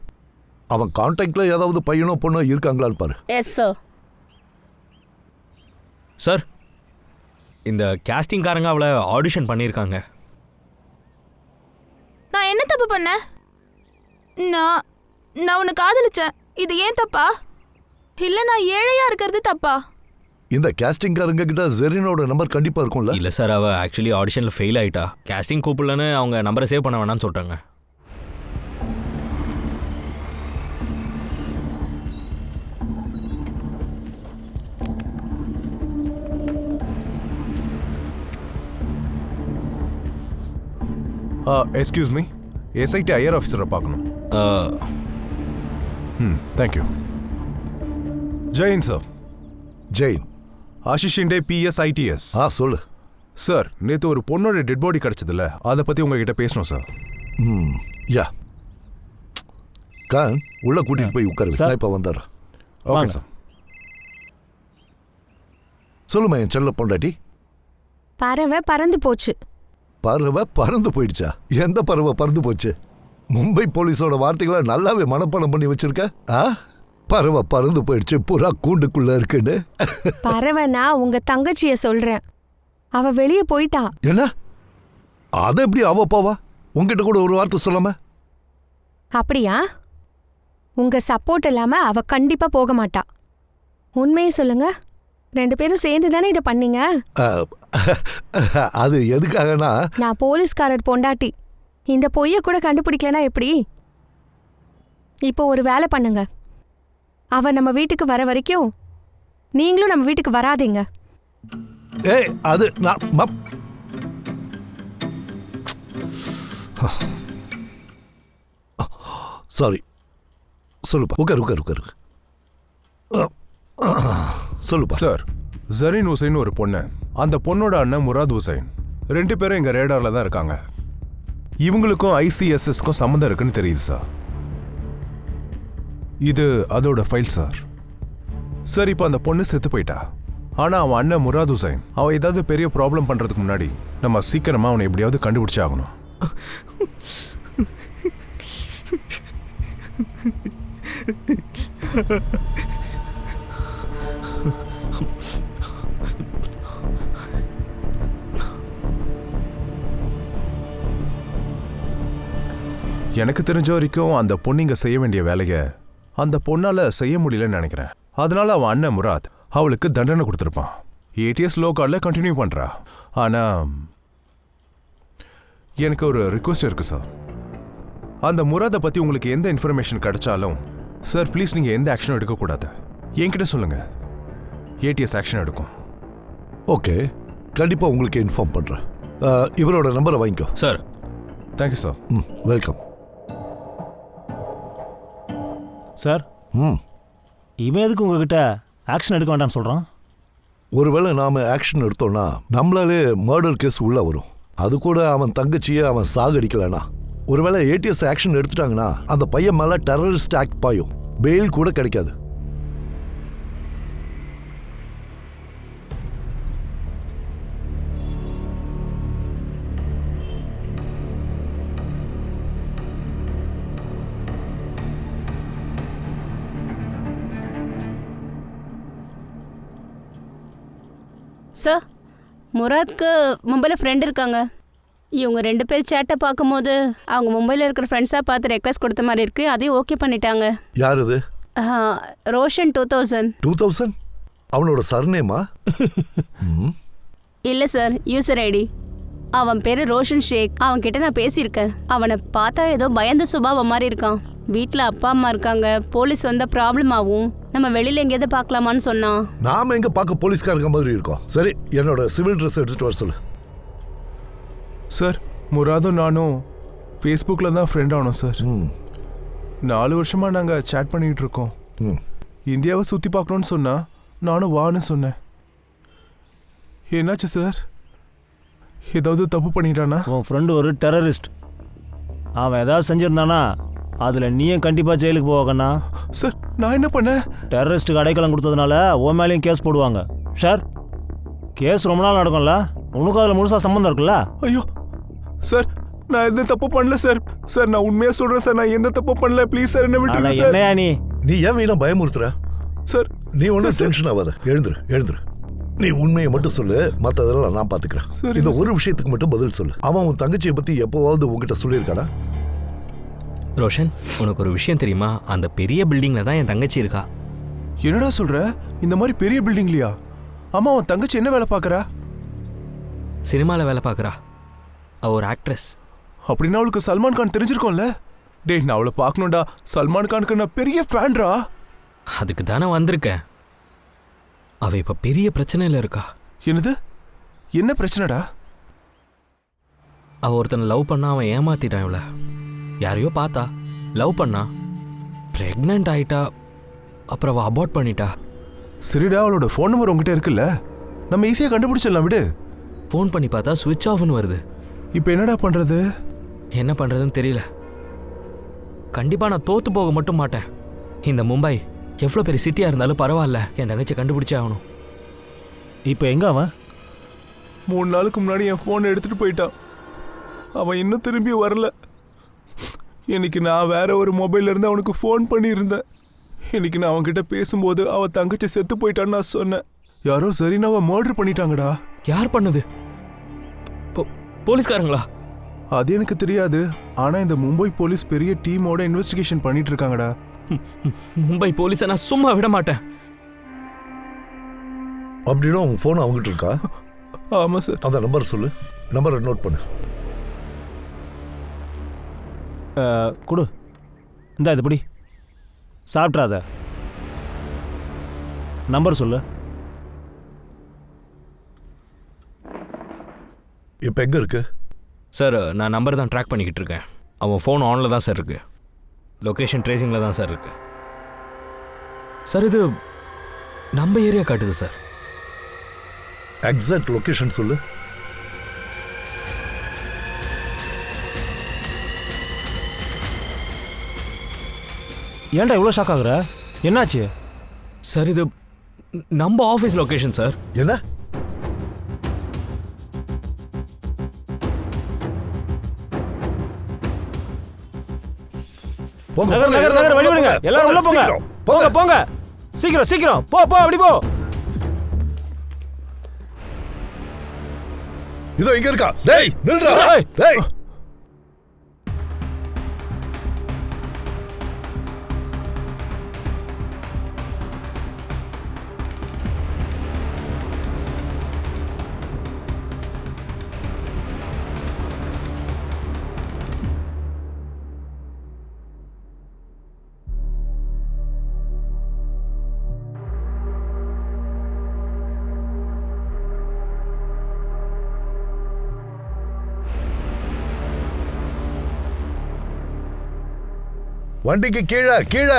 அவன் கான்டாக்ட்ல ஏதாவது பையனோ பொண்ணோ இருக்காங்களான்னு பாரு. S sir. சார், இந்த காஸ்டிங்காரங்க அவளை ஆடிஷன் பண்ணியிருக்காங்க. நான் என்ன தப்பு பண்ணேன்? நான் உன்னை காதலிச்சேன். இது ஏன் தப்பா? இல்ல நான் ஏழையா இருக்கிறது தப்பா? இந்த கேஸ்டிங்காரங்க கிட்ட ஜெரினோட நம்பர் கண்டிப்பா இருக்கும்ல? இல்ல சார், அவ ஆக்சுவலி ஆடிஷன்ல ஃபெயில் ஆயிட்டா. காஸ்டிங் கூப்பிடலன்னு அவங்க நம்பரை சேவ் பண்ண வேணாம்னு சொல்றாங்க. எக்ஸ்கியூஸ் மீ, எஸ்ஐடி ஐஆர் ஆஃபீஸரை பார்க்கணும். தேங்க்யூ. ஜெயின் சார். ஜெயின். ஆஷிஷ் இண்டே PSITS. சொல்லு சார். நேற்று ஒரு பொண்ணோட டெட் பாடி கிடச்சதில்ல, அதை பற்றி உங்ககிட்ட பேசணும் சார். யா கான், உள்ள கூட்டிட்டு போய் உட்காரு. நான் இப்போ வந்துடுறேன். Okay sir. சொல்லுமா என் செல்ல பொண்டாட்டி. பறவை பறந்து போச்சு. பறவை பறந்து போயிடுச்சா? எந்த பறவை பறந்து போச்சு? மும்பை போலீஸோட வார்த்தைகளை நல்லாவே மனப்பாடம் பண்ணி வச்சிருக்க. பறவை பறந்து போயிடுச்சு, புறா கூண்டுக்குள்ள இருக்குன்னு. பறவைனா உங்க தங்கச்சிய சொல்றேன். அவ வெளியே போயிட்டா. என்ன? அதை எப்படி அவ போவா? உங்ககிட்ட கூட ஒரு வார்த்தை சொல்லாம? அப்படியா? உங்க சப்போர்ட் இல்லாம அவ கண்டிப்பா போக மாட்டா. உண்மையை சொல்லுங்க, 2 பேரும் சேர்ந்து தானே இதை பண்ணீங்க? அது எதுக்காகனா, நான் போலீஸ்காரர் பொண்டாட்டி. இந்த பொய்ய கூட கண்டுபிடிக்கலனா எப்படி? இப்போ ஒரு வேலை பண்ணுங்க. அவ நம்ம வீட்டுக்கு வர வரைக்கும் நீங்களும் நம்ம வீட்டுக்கு வராதீங்க. அது நான் சாரி. சொல்லுப்பா. உட்காரு. சொல்லுப்பா. சார், ஜரீன் ஹுசைன் ஒரு பொண்ணு. அந்த பொண்ணோட அண்ணன் முராத் ஹுசைன். 2 பேரும் எங்க ரேடார்ல தான் இருக்காங்க. இவங்களுக்கும் ICSSக்கும் சம்மந்தம் இருக்குன்னு தெரியுது சார். இது அதோட ஃபைல் சார். சார், இப்போ அந்த பொண்ணு செத்து போயிட்டா. ஆனா அவன் அண்ணன் முராத் ஹுசைன் அவன் ஏதாவது பெரிய ப்ராப்ளம் பண்றதுக்கு முன்னாடி நம்ம சீக்கிரமா அவனை எப்படியாவது கண்டுபிடிச்சே ஆகணும். எனக்கு தெரிஞ்ச வரைக்கும் அந்த பொண்ணுங்க செய்ய வேண்டிய வேலையை அந்த பொண்ணால செய்ய முடியலன்னு நினைக்கிறேன். அதனால அவன் அண்ணன் முராத் அவளுக்கு தண்டனை கொடுத்துருப்பான். ATS லோ கார்டில் கண்டினியூ பண்றா. ஆனா எனக்கு ஒரு ரிக்வெஸ்ட் இருக்கு சார். அந்த முராதை பத்தி உங்களுக்கு எந்த இன்ஃபர்மேஷன் கிடைச்சாலும் சார் ப்ளீஸ் நீங்க எந்த ஆக்ஷனும் எடுக்கக்கூடாது. என்கிட்ட சொல்லுங்க, ATS ஆக்ஷன் எடுக்கும். ஓகே, கண்டிப்பா உங்களுக்கு இன்ஃபார்ம் பண்றேன். இவரோட நம்பரை வாங்கிக்கோ. Sir. Thank you sir. Welcome. Sir ம் இவன் எதுக்கு உங்ககிட்ட ஆக்ஷன் எடுக்க வேண்டாம்னு சொல்கிறான்? ஒருவேளை நாம ஆக்ஷன் எடுத்தோம்னா நம்மளாலே மர்டர் கேஸ் உள்ள வரும். அது கூட அவன் தங்கச்சியை அவன் சாகடிக்கலனா, ஒருவேளை ஏடிஎஸ் ஆக்ஷன் எடுத்துட்டாங்கன்னா அந்த பையன் மேல டெரரிஸ்ட் ஆக்ட் பாயும், பெயில் கூட கிடைக்காது. சார், முராத்க்கு மும்பையில் ஃப்ரெண்ட் இருக்காங்க. இவங்க 2 பேர் சேட்டை பார்க்கும்போது அவங்க மும்பையில் இருக்கிற ஃப்ரெண்ட்ஸாக பார்த்து ரெக்வஸ்ட் கொடுத்த மாதிரி இருக்கு. அதையும் ஓகே பண்ணிட்டாங்க. யார் இது? ரோஷன் 2000. 2000 அவனோட சர்நேமா? இல்லை சார், யூசர் ஐடி. அவன் பேர் ரோஷன் ஷேக். அவன்கிட்ட நான் பேசியிருக்கேன். அவனை பார்த்தா ஏதோ பயந்த சுபாவம் மாதிரி இருக்கான். வீட்டில் அப்பா அம்மா இருக்காங்க, போலீஸ் வந்த ப்ராப்ளம் ஆகும், நம்ம வெளியில் எங்கேயாவது பார்க்கலாமான்னு சொன்னான். நாம எங்க பார்க்க போலீஸ்காரங்க மாதிரி இருக்கோம். சரி, என்னோட சிவில் ட்ரெஸ் எடுத்துட்டு வர சொல்லு. சார், முராதும் நானும் ஃபேஸ்புக்கில் தான் ஃப்ரெண்ட் ஆனோம் சார். 4 வருஷமாக நாங்கள் சேட் பண்ணிகிட்டு இருக்கோம். இந்தியாவை சுற்றி பார்க்கணுன்னு சொன்னா நானும் வான்னு சொன்னேன். என்னாச்சு சார்? ஏதாவது தப்பு பண்ணிட்டானா? உன் ஃப்ரெண்டு ஒரு டெரரிஸ்ட். அவன் ஏதாவது செஞ்சிருந்தானா அதில் நீயும் கண்டிப்பாக ஜெயிலுக்கு போவாங்கண்ணா. சார், நான் என்ன பண்ணேன்? டெரரிஸ்ட்டுக்கு அடைக்கலம் கொடுத்ததுனால உன் மேலேயும் கேஸ் போடுவாங்க. சார், கேஸ் ரொம்ப நாள் நடக்கும்ல, உனக்கு அதில் முழுசாக சம்மந்தம் இருக்குல்ல? ஐயோ சார், நான் எந்த தப்பு பண்ணல சார். சார், நான் உண்மையாக சொல்கிறேன் சார், நான் எந்த தப்பு பண்ணல. ப்ளீஸ் சார், என்ன விட்டுருங்க சார். என்னையா நீ ஏன் வீணா பயமுறுத்துற? சார், நீ ஒன்றும் டென்ஷன் ஆகாத. எழுந்துரு. நீ உண்மையை மட்டும் சொல்லு, மற்றதெல்லாம் நான் பார்த்துக்கிறேன். இந்த ஒரு விஷயத்துக்கு மட்டும் பதில் சொல்லு. அவன் உன் தங்கச்சியை பற்றி எப்போவாவது உங்ககிட்ட சொல்லியிருக்காடா? ரோஷன், உனக்கு ஒரு விஷயம் தெரியுமா? அந்த பெரிய பில்டிங்கில் தான் என் தங்கச்சி இருக்கா. என்னடா சொல்ற? இந்த மாதிரி பெரிய பில்டிங்லையா? ஆமா, உன் தங்கச்சி என்ன வேலை பார்க்குறா? சினிமாவில் வேலை பார்க்குறா. அவள் ஒரு ஆக்ட்ரஸ். அப்படின்னா அவளுக்கு சல்மான் கான் தெரிஞ்சிருக்கோம்ல? டேய், நான் அவளை பார்க்கணும்டா. சல்மான் கானுக்கு நான் பெரிய ஃபேன்ரா. அதுக்கு தானே வந்திருக்கேன். அவள் இப்போ பெரிய பிரச்சனையில் இருக்கா. என்னது? என்ன பிரச்சனைடா? அவள் ஒருத்தனை லவ் பண்ணா, அவன் ஏமாத்திட்டான். இவளை யாரையோ பார்த்தா, லவ் பண்ணா, ப்ரெக்னென்ட் ஆயிட்டா, அப்புறம் அவள் அபார்ட் பண்ணிட்டா. சரிடா, அவளோட ஃபோன் நம்பர் உங்ககிட்ட இருக்குல்ல? நம்ம ஈஸியாக கண்டுபிடிச்சிடலாம், விடு. ஃபோன் பண்ணி பார்த்தா சுவிட்ச் ஆஃப்னு வருது. இப்போ என்னடா பண்ணுறது? என்ன பண்ணுறதுன்னு தெரியல. கண்டிப்பாக நான் தோற்று போக மட்டும் மாட்டேன். இந்த மும்பை எவ்வளோ பெரிய சிட்டியாக இருந்தாலும் பரவாயில்ல, என் தங்கச்சி கண்டுபிடிச்சே ஆகணும். இப்போ எங்கே அவன்? 3 நாளுக்கு முன்னாடி என் ஃபோனை எடுத்துகிட்டு போயிட்டான். அவன் இன்னும் திரும்பி வரல. இன்னைக்கு நான் வேற ஒரு மொபைல்ல இருந்து அவனுக்கு ஃபோன் பண்ணியிருந்தேன். இன்னைக்கு நான் அவன்கிட்ட பேசும்போது அவன் தங்கச்சி செத்து போயிட்டான்னு நான் சொன்னேன். யாரோ சரினாவை மர்டர் பண்ணிட்டாங்கடா. யார் பண்ணது? போலீஸ்காரங்களா? அது எனக்கு தெரியாது. ஆனா இந்த மும்பை போலீஸ் பெரிய டீமோட இன்வெஸ்டிகேஷன் பண்ணிட்டு இருக்காங்கடா. மும்பை போலீஸை நான் சும்மா விட மாட்டேன். அப்படின்னா உன் ஃபோன் அவங்ககிட்ட இருக்கா? ஆமா சார். அந்த நம்பர் சொல்லு. நம்பரை நோட் பண்ணு. கொடு. இந்த இதுபடி சாப்பிட்றாத. நம்பர் சொல்லு. இப்போ எங்கே இருக்கு? சார், நான் நம்பர் தான் ட்ராக் பண்ணிக்கிட்டு இருக்கேன். அவன் ஃபோன் ஆனில் தான் சார் இருக்கு. லொக்கேஷன் ட்ரேசிங்கில் தான் சார் இருக்கு. சார், இது நம்ம ஏரியா காட்டுது சார். எக்ஸாக்ட் லொக்கேஷன் சொல்லு. ஏன்டா இவ்வளோ ஷாக் ஆகுற? என்னாச்சு? சார், இது நம்ம ஆஃபீஸ் லொக்கேஷன் சார். என்ன? நகர் வழி விடுங்க. எல்லாரும் உள்ள போங்க. போங்க. சீக்கிரம் போ அப்படி போ. இதோ இங்க இருக்கா. டேய், நில்றா. டேய். வண்டிக்கு கீழே.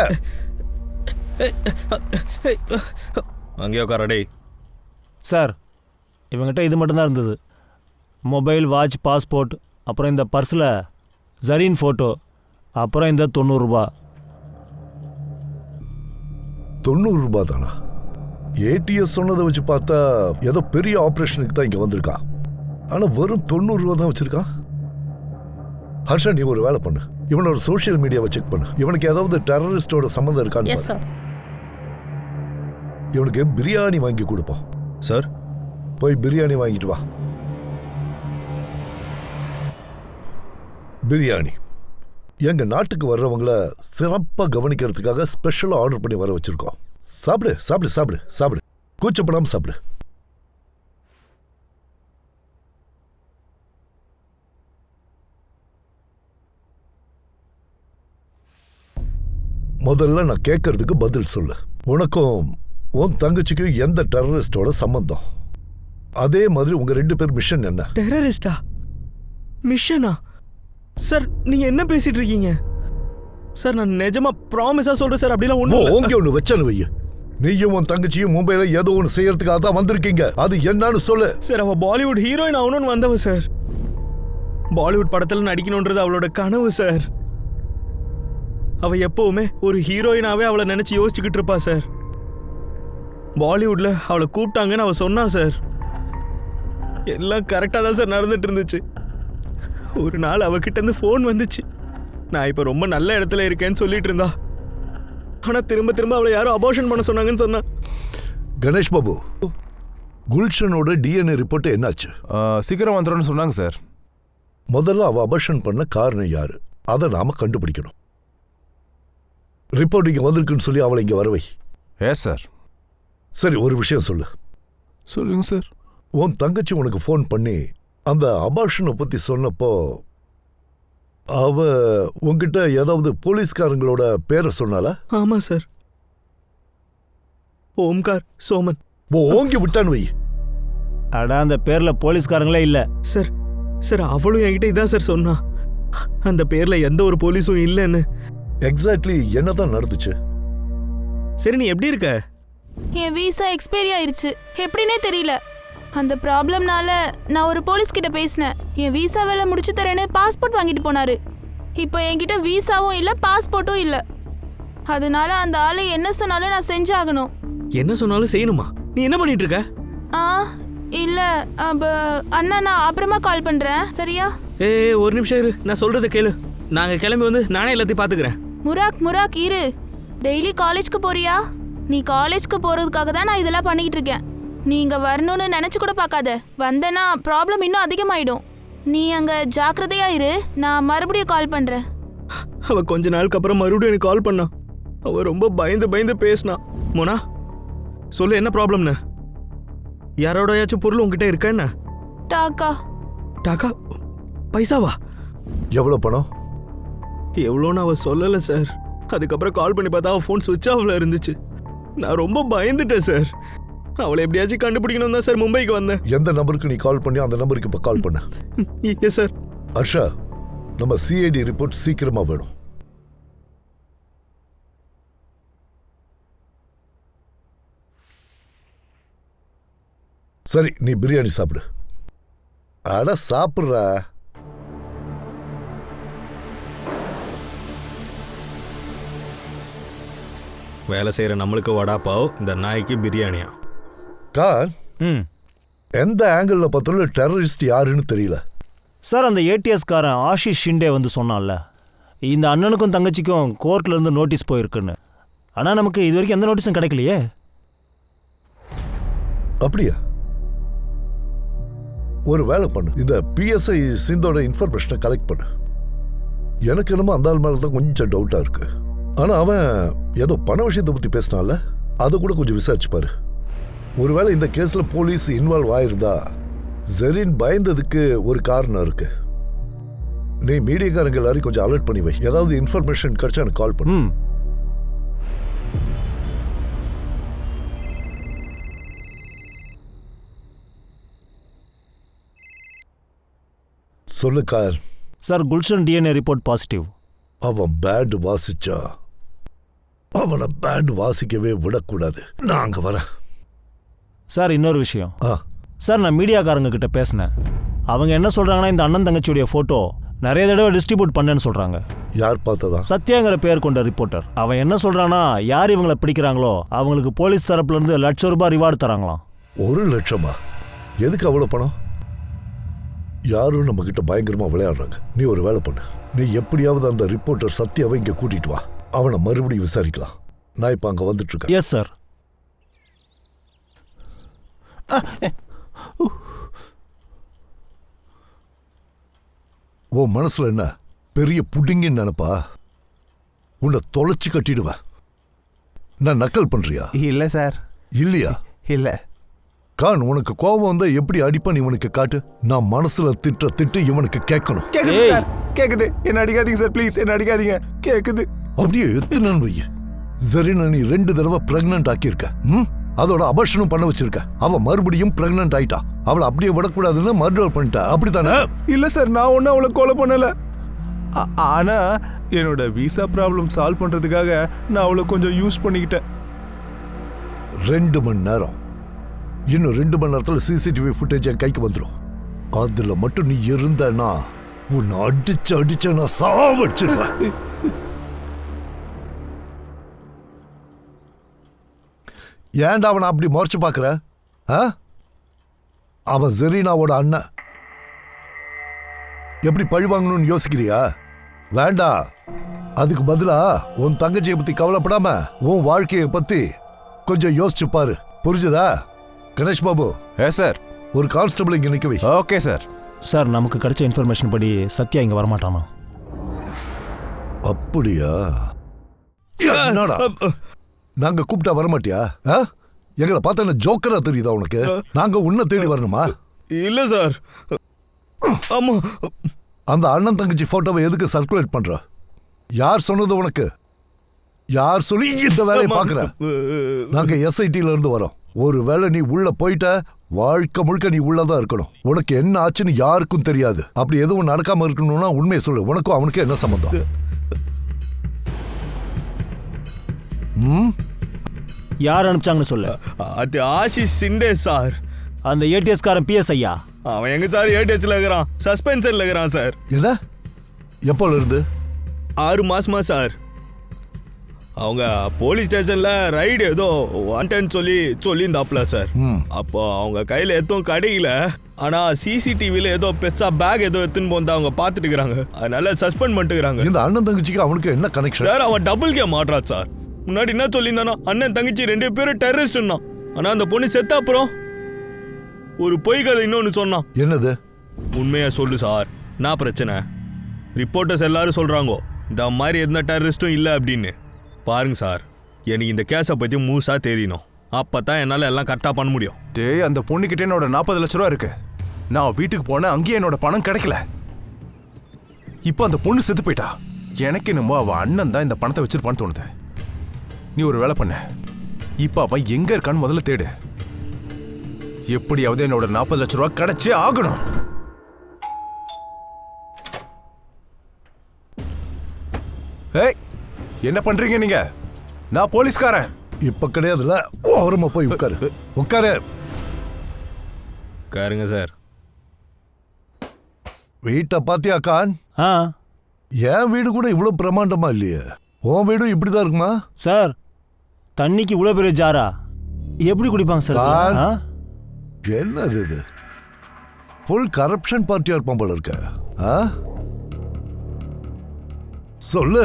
அங்கேயோ உட்காரடே. சார் இவங்ககிட்ட இது மட்டும்தான் இருந்தது. மொபைல், வாட்ச், பாஸ்போர்ட், அப்புறம் இந்த பர்ஸில் ஜரீன் ஃபோட்டோ, அப்புறம் இந்த 90 ரூபா. 90 ரூபாய் தானா? ஏடிஎஸ் சொன்னதை வச்சு பார்த்தா ஏதோ பெரிய ஆப்ரேஷனுக்கு தான் இங்கே வந்திருக்கான். ஆனால் வெறும் 90 ரூபா தான் வச்சிருக்கான். ஹர்ஷா, நீ ஒரு வேலை பண்ணு, இவனோட சோஷியல் மீடியாவை செக் பண்ணு. இவனுக்கு ஏதாவது டெரரிஸ்டோட சம்மந்தம் இருக்கான்னு எஸ் பாரு. சார். இவனுக்கு பிரியாணி வாங்கி கொடுப்போம். சார் போய் பிரியாணி வாங்கிட்டு வா. பிரியாணி எங்க நாட்டுக்கு வர்றவங்கள சிறப்பா கவனிக்கிறதுக்காக ஸ்பெஷலா ஆர்டர் பண்ணி வர வச்சிருக்கோம். சாப்பிடு சாப்பிடு சாப்பிடு சாப்பிடு, கூச்சப்படாம சாப்பிடு. முதல்ல நான் கேட்கறதுக்கு பதில் சொல்லு. உனக்கும் உன் தங்கச்சிக்கும் எந்த டெரரிஸ்டோட சம்பந்தம்? அதே மாதிரி உங்க 2 பேர் மிஷன் என்ன? டெரரிஸ்டா? மிஷனா? சார் நீங்க என்ன பேசிட்டு இருக்கீங்க சார்? நான் நிஜமா ப்ராமிஸா சொல்றேன் சார், அப்படிலாம் ஒண்ணு இல்ல. ஓங்க ஒண்ணு வச்சானு வைய. நீயும் உன் தங்கச்சியும் மும்பைல ஏதோ ஒன்று செய்யறதுக்காக தான் வந்திருக்கீங்க. அது என்னன்னு சொல்லு. சார் அவ பாலிவுட் ஹீரோயின் ஆகணும்னு வந்தவ சார். பாலிவுட் படத்துல நடிக்கணும்ன்றது அவளோட கனவு சார். அவ எப்பவுமே ஒரு ஹீரோயினாவே அவளை நினைச்சு யோசிச்சுக்கிட்டு இருப்பா சார். பாலிவுட்ல அவளை கூப்பிட்டாங்கன்னு அவ சொன்னா சார். எல்லாம் கரெக்டாக தான் சார் நடந்துட்டு இருந்துச்சு. ஒரு நாள் அவகிட்ட இருந்து ஃபோன் வந்துச்சு. நான் இப்போ ரொம்ப நல்ல இடத்துல இருக்கேன்னு சொல்லிட்டு இருந்தா. ஆனால் திரும்ப திரும்ப அவளை யாரும் அபார்ஷன் பண்ண சொன்னாங்கன்னு சொன்னா. கணேஷ் பாபு, குல்ஷனோட டிஎன்ஏ ரிப்போர்ட் என்னாச்சு? சீக்கிரம் வந்துடும்னு சொன்னாங்க சார். முதல்ல அவ அபார்ஷன் பண்ண காரணம் யாரு, அதை நாம கண்டுபிடிக்கணும். ரிப்போர்ட் இங்க வந்திருக்குன்னு சொல்லி அவளை இங்க வரவை. Yes sir. சரி, ஒரு விஷயம் சொல்லு. சொல்லுங்க சார். உன் தங்கச்சி உனக்கு ஃபோன் பண்ணி அந்த அபார்ஷனை பத்தி சொன்னப்போ அவ உன்கிட்ட ஏதாவது போலீஸ்காரங்களோட பேரை சொன்னாலா? ஆமா சார், ஓம்கார், சோமன். ஓங்கி விட்டான்னு வை. அடா அந்த பேரில் போலீஸ்காரங்களே இல்லை சார். சார் அவளும் என்கிட்ட இதான் சார் சொன்னா, அந்த பேர்ல எந்த ஒரு போலீஸும் இல்லைன்னு. எக்ஸாக்ட்லி என்னதான் நடந்துச்சு? சரி நீ எப்படி இருக்க? என் வீசா எக்ஸ்பைரி ஆயிருச்சு, எப்படின்னே தெரியல. அந்த ப்ராப்ளம்னால நான் ஒரு போலீஸ் கிட்ட பேசினேன். என் வீசா வேலை முடிச்சு தரேன்னு பாஸ்போர்ட் வாங்கிட்டு போனாரு. இப்போ என்கிட்ட வீசாவும் இல்லை, பாஸ்போர்ட்டும் இல்லை. அதனால அந்த ஆளு என்ன சொன்னாலும் நான் செஞ்சாகணும். என்ன சொன்னாலும் செய்யணுமா? நீ என்ன பண்ணிட்டு இருக்க? இல்ல அண்ணா, நான் அப்புறமா கால் பண்றேன், சரியா? ஒரு நிமிஷம் இரு, நான் சொல்றத கேளு. நாங்க கிளம்பி வந்து நானே எல்லாத்தையும் பாத்துக்கிறேன். முராக் இரு. டெய்லி காலேஜ்க்கு போறியா? நீ காலேஜ்க்கு போறதுக்காக தான் நான் இதெல்லாம் பண்ணிக்கிட்டு இருக்கேன். நீ இங்க வரணும்னு நினைச்சு கூட பார்க்காத. வந்தேன்னா ப்ராப்ளம் இன்னும் அதிகமாயிடும். நீ அங்க ஜாக்கிரதையா இரு, நான் மறுபடியும் கால் பண்றேன். அவ கொஞ்ச நாளுக்கு அப்புறம் மறுபடியும் எனக்கு கால் பண்ணா. அவ ரொம்ப பயந்து பேசினா. மோனா சொல்லு, என்ன ப்ராப்ளம்னு? யாரோடயாச்சும் பொருள் உங்ககிட்ட இருக்கா என்ன? டாக்கா? பைசாவா? எவ்வளவு பணம்? எவ்வளோன்னு அவ சொல்லல சார். அதுக்கப்புறம் கால் பண்ணி பார்த்தா அவ ஃபோன் சுவிட்ச் ஆஃப்ல இருந்துச்சு. நான் ரொம்ப பயந்துட்டேன் சார். அவளை எப்படியாச்சும் கண்டுபிடிக்கணும் தான் சார் மும்பைக்கு வந்தேன். எந்த நம்பருக்கு நீ கால் பண்ணி அந்த நம்பருக்கு இப்ப கால் பண்ண? Yes sir. ஹர்ஷா, நம்ம சிஐடி ரிப்போர்ட் சீக்கிரமா வேணும். சரி, நீ பிரியாணி சாப்பிடு. அட சாப்பிடுறா. வேலை செய்யற நம்மளுக்கு வடாப்பாவ், இந்த நாய்க்கு பிரியாணியா? கான், எந்த ஆங்கிள் பார்த்தாலும் டெரரிஸ்ட் யாருன்னு தெரியல சார். அந்த ஏடிஎஸ்காரன் ஆஷிஷ் ஷிண்டே வந்து சொன்னான்ல, இந்த அண்ணனுக்கும் தங்கச்சிக்கும் கோர்ட்ல இருந்து நோட்டீஸ் போயிருக்குன்னு. ஆனால் நமக்கு இது வரைக்கும் எந்த நோட்டீஸும் கிடைக்கலையே. அப்படியா? ஒரு வேலை பண்ணு, இந்த பிஎஸ்ஐ சிந்தோட இன்ஃபர்மேஷனை கலெக்ட் பண்ணு. எனக்கு என்னமோ அந்த ஆள் மேலே தான் கொஞ்சம் டவுட்டாக இருக்கு. ஆனால் அவன் ஏதோ பண விஷயத்தை பற்றி பேசினால, அதை கூட கொஞ்சம் விசாரிச்சு பாரு. ஒருவேளை இந்த கேஸில் போலீஸ் இன்வால்வ் ஆயிருந்தா ஜெரின் பயந்ததுக்கு ஒரு காரணம் இருக்கு. நீ மீடியாக்காரங்க எல்லாரையும் கொஞ்சம் அலர்ட் பண்ணி வை. ஏதாவது இன்ஃபர்மேஷன் கிடைச்சா எனக்கு கால் பண்ணு. சொல்லு car. Sir, Gulshan DNA report positive. அவன் பேண்ட் வாசிச்சா அவனை பேண்ட் வாசிக்கவே விடக்கூடாது. நான் அங்க வரேன். சார் இன்னொரு விஷயம். ஆ, சார் நான் மீடியாக்காரங்க கிட்ட பேசினேன். அவங்க என்ன சொல்றாங்கன்னா இந்த அண்ணன் தங்கச்சியுடைய போட்டோ நிறைய தடவை டிஸ்ட்ரிபியூட் பண்ணேன்னு சொல்றாங்க. யார் பார்த்ததா? சத்யாங்கிற பேர் கொண்ட ரிப்போர்ட்டர். அவன் என்ன சொல்றானா, யார் இவங்களை பிடிக்கிறாங்களோ அவங்களுக்கு போலீஸ் தரப்புல இருந்து ₹1,00,000 ரிவார்டு தராங்களாம். 1,00,000? எதுக்கு அவ்வளவு பணம்? யாரும் நம்ம கிட்ட பயங்கரமா விளையாடுறாங்க. நீ ஒரு வேலை பண்ணு. நீ எப்படியாவது அந்த ரிப்போர்ட்டர் சத்யாவை இங்க கூட்டிட்டு வா. அவனை மறுபடியும் விசாரிக்கலாம். நான் இப்ப அங்க வந்துட்டு இருக்கேன். Yes sir. உன் மனசுல என்ன பெரிய புடிங்கின்னு நினைப்பா? உன்னை தொலைச்சு கட்டிடுவேன். நான் நக்கல் பண்றியா? இல்ல சார். இல்லையா? இல்ல. கான், உனக்கு கோபம் வந்தா எப்படி அடிப்பான் இவனுக்கு காட்டு. நான் மனசுல திட்டு இவனுக்கு கேட்கணும். கேக்குது சார், கேக்குது. என்ன அடிக்காதீங்க சார், ப்ளீஸ் என்ன அடிக்காதீங்க. கேக்குது. அப்படியே எத்தனை வை. சரிண்ணா, நீ 2 தடவை பிரெக்னன்ட் ஆக்கியிருக்க. அதோட அபர்ஷனும் பண்ண வச்சிருக்க. அவ மறுபடியும் பிரெக்னன்ட் ஆயிட்டா. அவளை அப்படியே விடக்கூடாதுன்னு மர்டர் பண்ணிட்டா, அப்படித்தானே? இல்ல சார், நான் ஒன்னும் அவளை கொலை பண்ணல. ஆனா என்னோட விசா ப்ராப்ளம் சால்வ் பண்றதுக்காக நான் அவளை கொஞ்சம் யூஸ் பண்ணிக்கிட்டேன். 2 மணி நேரம். இன்னும் 2 மணி நேரத்துல சிசிடிவி ஃபுட்டேஜ் என் கைக்கு வந்துடும். அதுல மட்டும் நீ இருந்தனா உன்னை அடிச்சு நான் சாவடிச்சிடுவேன். ஏன்டா அவனை அப்படி முறைச்சு பாக்குற? அவன் ஜெரீனாவோட அண்ணன். எப்படி பழி வாங்கணும்னு யோசிக்கிறியா? வேண்டாம். அதுக்கு பதிலா உன் தங்கச்சியை பத்தி கவலைப்படாம உன் வாழ்க்கையை பத்தி கொஞ்சம் யோசிச்சு பாரு. புரிஞ்சுதா? கணேஷ் பாபு. சார். ஒரு கான்ஸ்டபிள் இங்க நிக்கவே. Okay sir. சார் நமக்கு கிடைச்ச இன்ஃபர்மேஷன் படி சத்யா இங்க வரமாட்டானா? அப்படியா? என்னடா நாங்க கூப்பிட்டா வரமாட்டியா? எங்களை பார்த்தா என்ன ஜோக்கரா தெரியுதா உனக்கு? நாங்க உன்னை தேடி வரணுமா? இல்ல சார். ஆமா. அந்த அண்ணன் தங்கச்சி போட்டோவை எதுக்கு சர்க்குலேட் பண்ற? யார் சொன்னது உனக்கு? யார் சொல்லி இந்த வேலையை பாக்குற? நாங்க SITல இருந்து வரோம். ஒருவேளை நீ உள்ள போயிட்ட, வாழ்க்கை முழுக்க நீ உள்ளதான் இருக்கணும். உனக்கு என்ன ஆச்சுன்னு யாருக்கும் தெரியாது. அப்படி எதுவும் நடக்காம இருக்கணும்னா உண்மையை சொல்லு. உனக்கும் அவனுக்கு என்ன சம்பந்தம்? யார் அனுப்பிச்சாங்கன்னு சொல்லு. அது ஆஷிஷ் சிண்டே சார். அந்த ATS காரன் PS ஐயா. அவன் எங்க சார் ATSல இருக்கிறான், சஸ்பென்ஷன்ல இருக்கிறான் சார். என்ன? எப்போல இருந்து? 6 மாசமா சார். அவங்க போலீஸ் ஸ்டேஷன்ல ரைடு ஏதோ வாண்டன்னு சொல்லியிருந்தாப்ல சார். அப்போ அவங்க கையில எதுவும் கிடைக்கல. ஆனா CCTVல ஏதோ பெருசா பேக் ஏதோ எடுத்துன்னு போந்தா அவங்க பாத்துட்டு இருக்காங்க. அதனால சஸ்பெண்ட் பண்ணிட்டுறாங்க. இந்த அண்ணன் தங்கச்சிக்கு அவனுக்கு என்ன கனெக்ஷன் சார்? அவன் டபுள் கேம் ஆடுறான் சார். முன்னாடி என்ன சொல்லியிருந்தானா, அண்ணன் தங்கச்சி 2 பேரும் டெரரிஸ்ட்னா. ஆனா அந்த பொண்ணு செத்த அப்புறம் ஒரு பொய் கதை இன்னொன்னு சொன்னான். என்னது? உண்மையா சொல்லு சார், நான் பிரச்சனை. ரிப்போர்ட்டர்ஸ் எல்லாரும் சொல்றாங்க இந்த மாதிரி எந்த டெரரிஸ்டும் இல்லை அப்படின்னு. பாருங்க சார், எனக்கு இந்த கேஸை பத்தி முழுசா தெரியணும். அப்பதான் என்னால எல்லாம் கரெக்டா பண்ண முடியும். டேய், அந்த பொண்ணுகிட்ட என்னோட 40 லட்ச ரூபா இருக்கு. நான் வீட்டுக்கு போனேன், அங்கேயே என்னோட பணம் கிடைக்கல. இப்போ அந்த பொண்ணு செத்து போயிட்டா. எனக்கு என்னமோ அவ அண்ணன் தான் இந்த பணத்தை வச்சிருப்பான்னு தோணுது. நீ ஒரு வேலை பண்ண, இப்ப அவன் எங்க இருக்கான்னு முதல்ல தேடு. எப்படியாவது என்னோட 40 லட்ச ரூபா கிடைச்சே ஆகணும். ஏய், என்ன பண்றீங்க நீங்க? நான் போலீஸ்காரன். இப்ப கிடையாதுல்ல, ஓரமா போய் உட்காரு. உட்காரு. உட்காருங்க சார். வீட்டை பாத்தியா கான்? என் வீடு கூட இவ்வளவு பிரமாண்டமா இல்லையே. உன் வீடும் இப்படிதான் இருக்குமா? சார், தண்ணிக்கு இவ்வளவு பெரிய ஜாரா எப்படி குடிப்பாங்க சார்? என்னது இது? ஃபுல் கரப்ஷன் பார்ட்டியா இருப்பான் போல இருக்க. சொல்லு.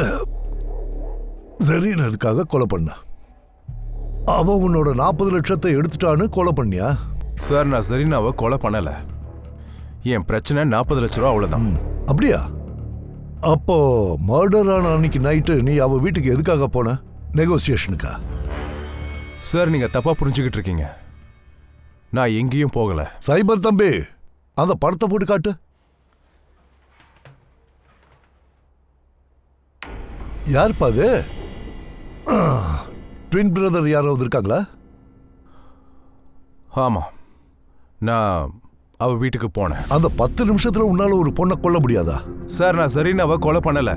ஜரீன் அதுக்காக கொலை பண்ண. அவ உன்னோட 40 லட்சத்தை எடுத்துட்டான்னு கொலை பண்ணியா? சார், நான் ஜரீனாவை கொலை பண்ணல. என் பிரச்சனை 40 லட்ச ரூபா, அவ்வளவுதான். அப்படியா? அப்போ மர்டர் ஆன அன்னைக்கு நைட்டு நீ அவ வீட்டுக்கு எதுக்காக போன? நெகோசியேஷனுக்கா? சார், நீங்க தப்பா புரிஞ்சுக்கிட்டு இருக்கீங்க. நான் எங்கேயும் போகல. சைபர் தம்பி, அந்த படத்தை போட்டு காட்டு. யாருப்பா அது? ட்வின் பிரதர் யாராவது இருக்காங்களா? ஆமா, நான் அவ வீட்டுக்கு போனேன். அந்த 10 நிமிஷத்துல உன்னால ஒரு பொண்ணை கொல்ல முடியாதா? சார், நான் ஜரீனாவை கொலை பண்ணல.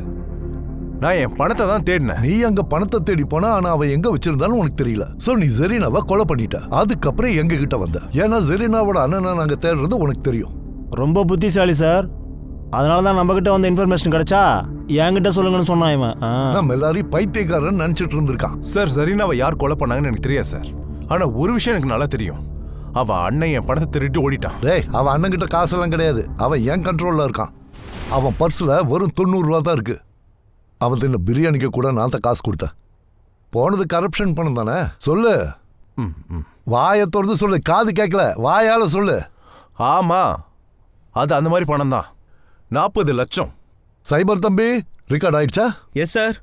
நான் என் பணத்தை தான் தேடினேன். நீ அங்க பணத்தை தேடி போனா, ஆனா அவன் எங்க வச்சிருந்தாலும் உனக்கு தெரியல. சோ நீ ஜெரீனாவை கொலை பண்ணிட்ட. அதுக்கப்புறம் எங்க கிட்ட வந்த. ஏன்னா ஜெரீனாவோட அண்ணனை நாங்க தேடுறது உனக்கு தெரியும். ரொம்ப புத்திசாலி சார். அதனால தான் நம்ம கிட்ட வந்து இன்ஃபர்மேஷன் கிடைச்சா என்கிட்ட சொல்லுங்கன்னு சொன்னான் இவன். நம்ம எல்லாரையும் பைத்தியக்காரன் நினைச்சிட்டு இருந்திருக்கான். சார் ஜெரீனாவை யார் கொலை பண்ணாங்கன்னு எனக்கு தெரியாது சார். ஆனா ஒரு விஷயம் எனக்கு நல்லா தெரியும். அவ அண்ணன் என் பணத்தை திருட்டு ஓடிட்டான். டேய், அவன் அண்ணன் கிட்ட காசெல்லாம் கிடையாது. அவன் என் கண்ட்ரோல்ல இருக்கான். அவன் பர்ஸ்ல வெறும் 90 ரூபா தான் இருக்கு. அவன் தின்ன பிரியாணிக்கு கூட நான் தான் காசு கொடுத்தேன். போனது கரப்ஷன் பணம் தானே? சொல்லு. வாயை திறந்து சொல்லு. காது கேட்கல, வாயால சொல்லு. ஆமா, அது அந்த மாதிரி பணம் தான். 40 லட்சம். சைபர் தம்பி, ரெக்கார்ட் ஆயிடுச்சா? எஸ் சார்,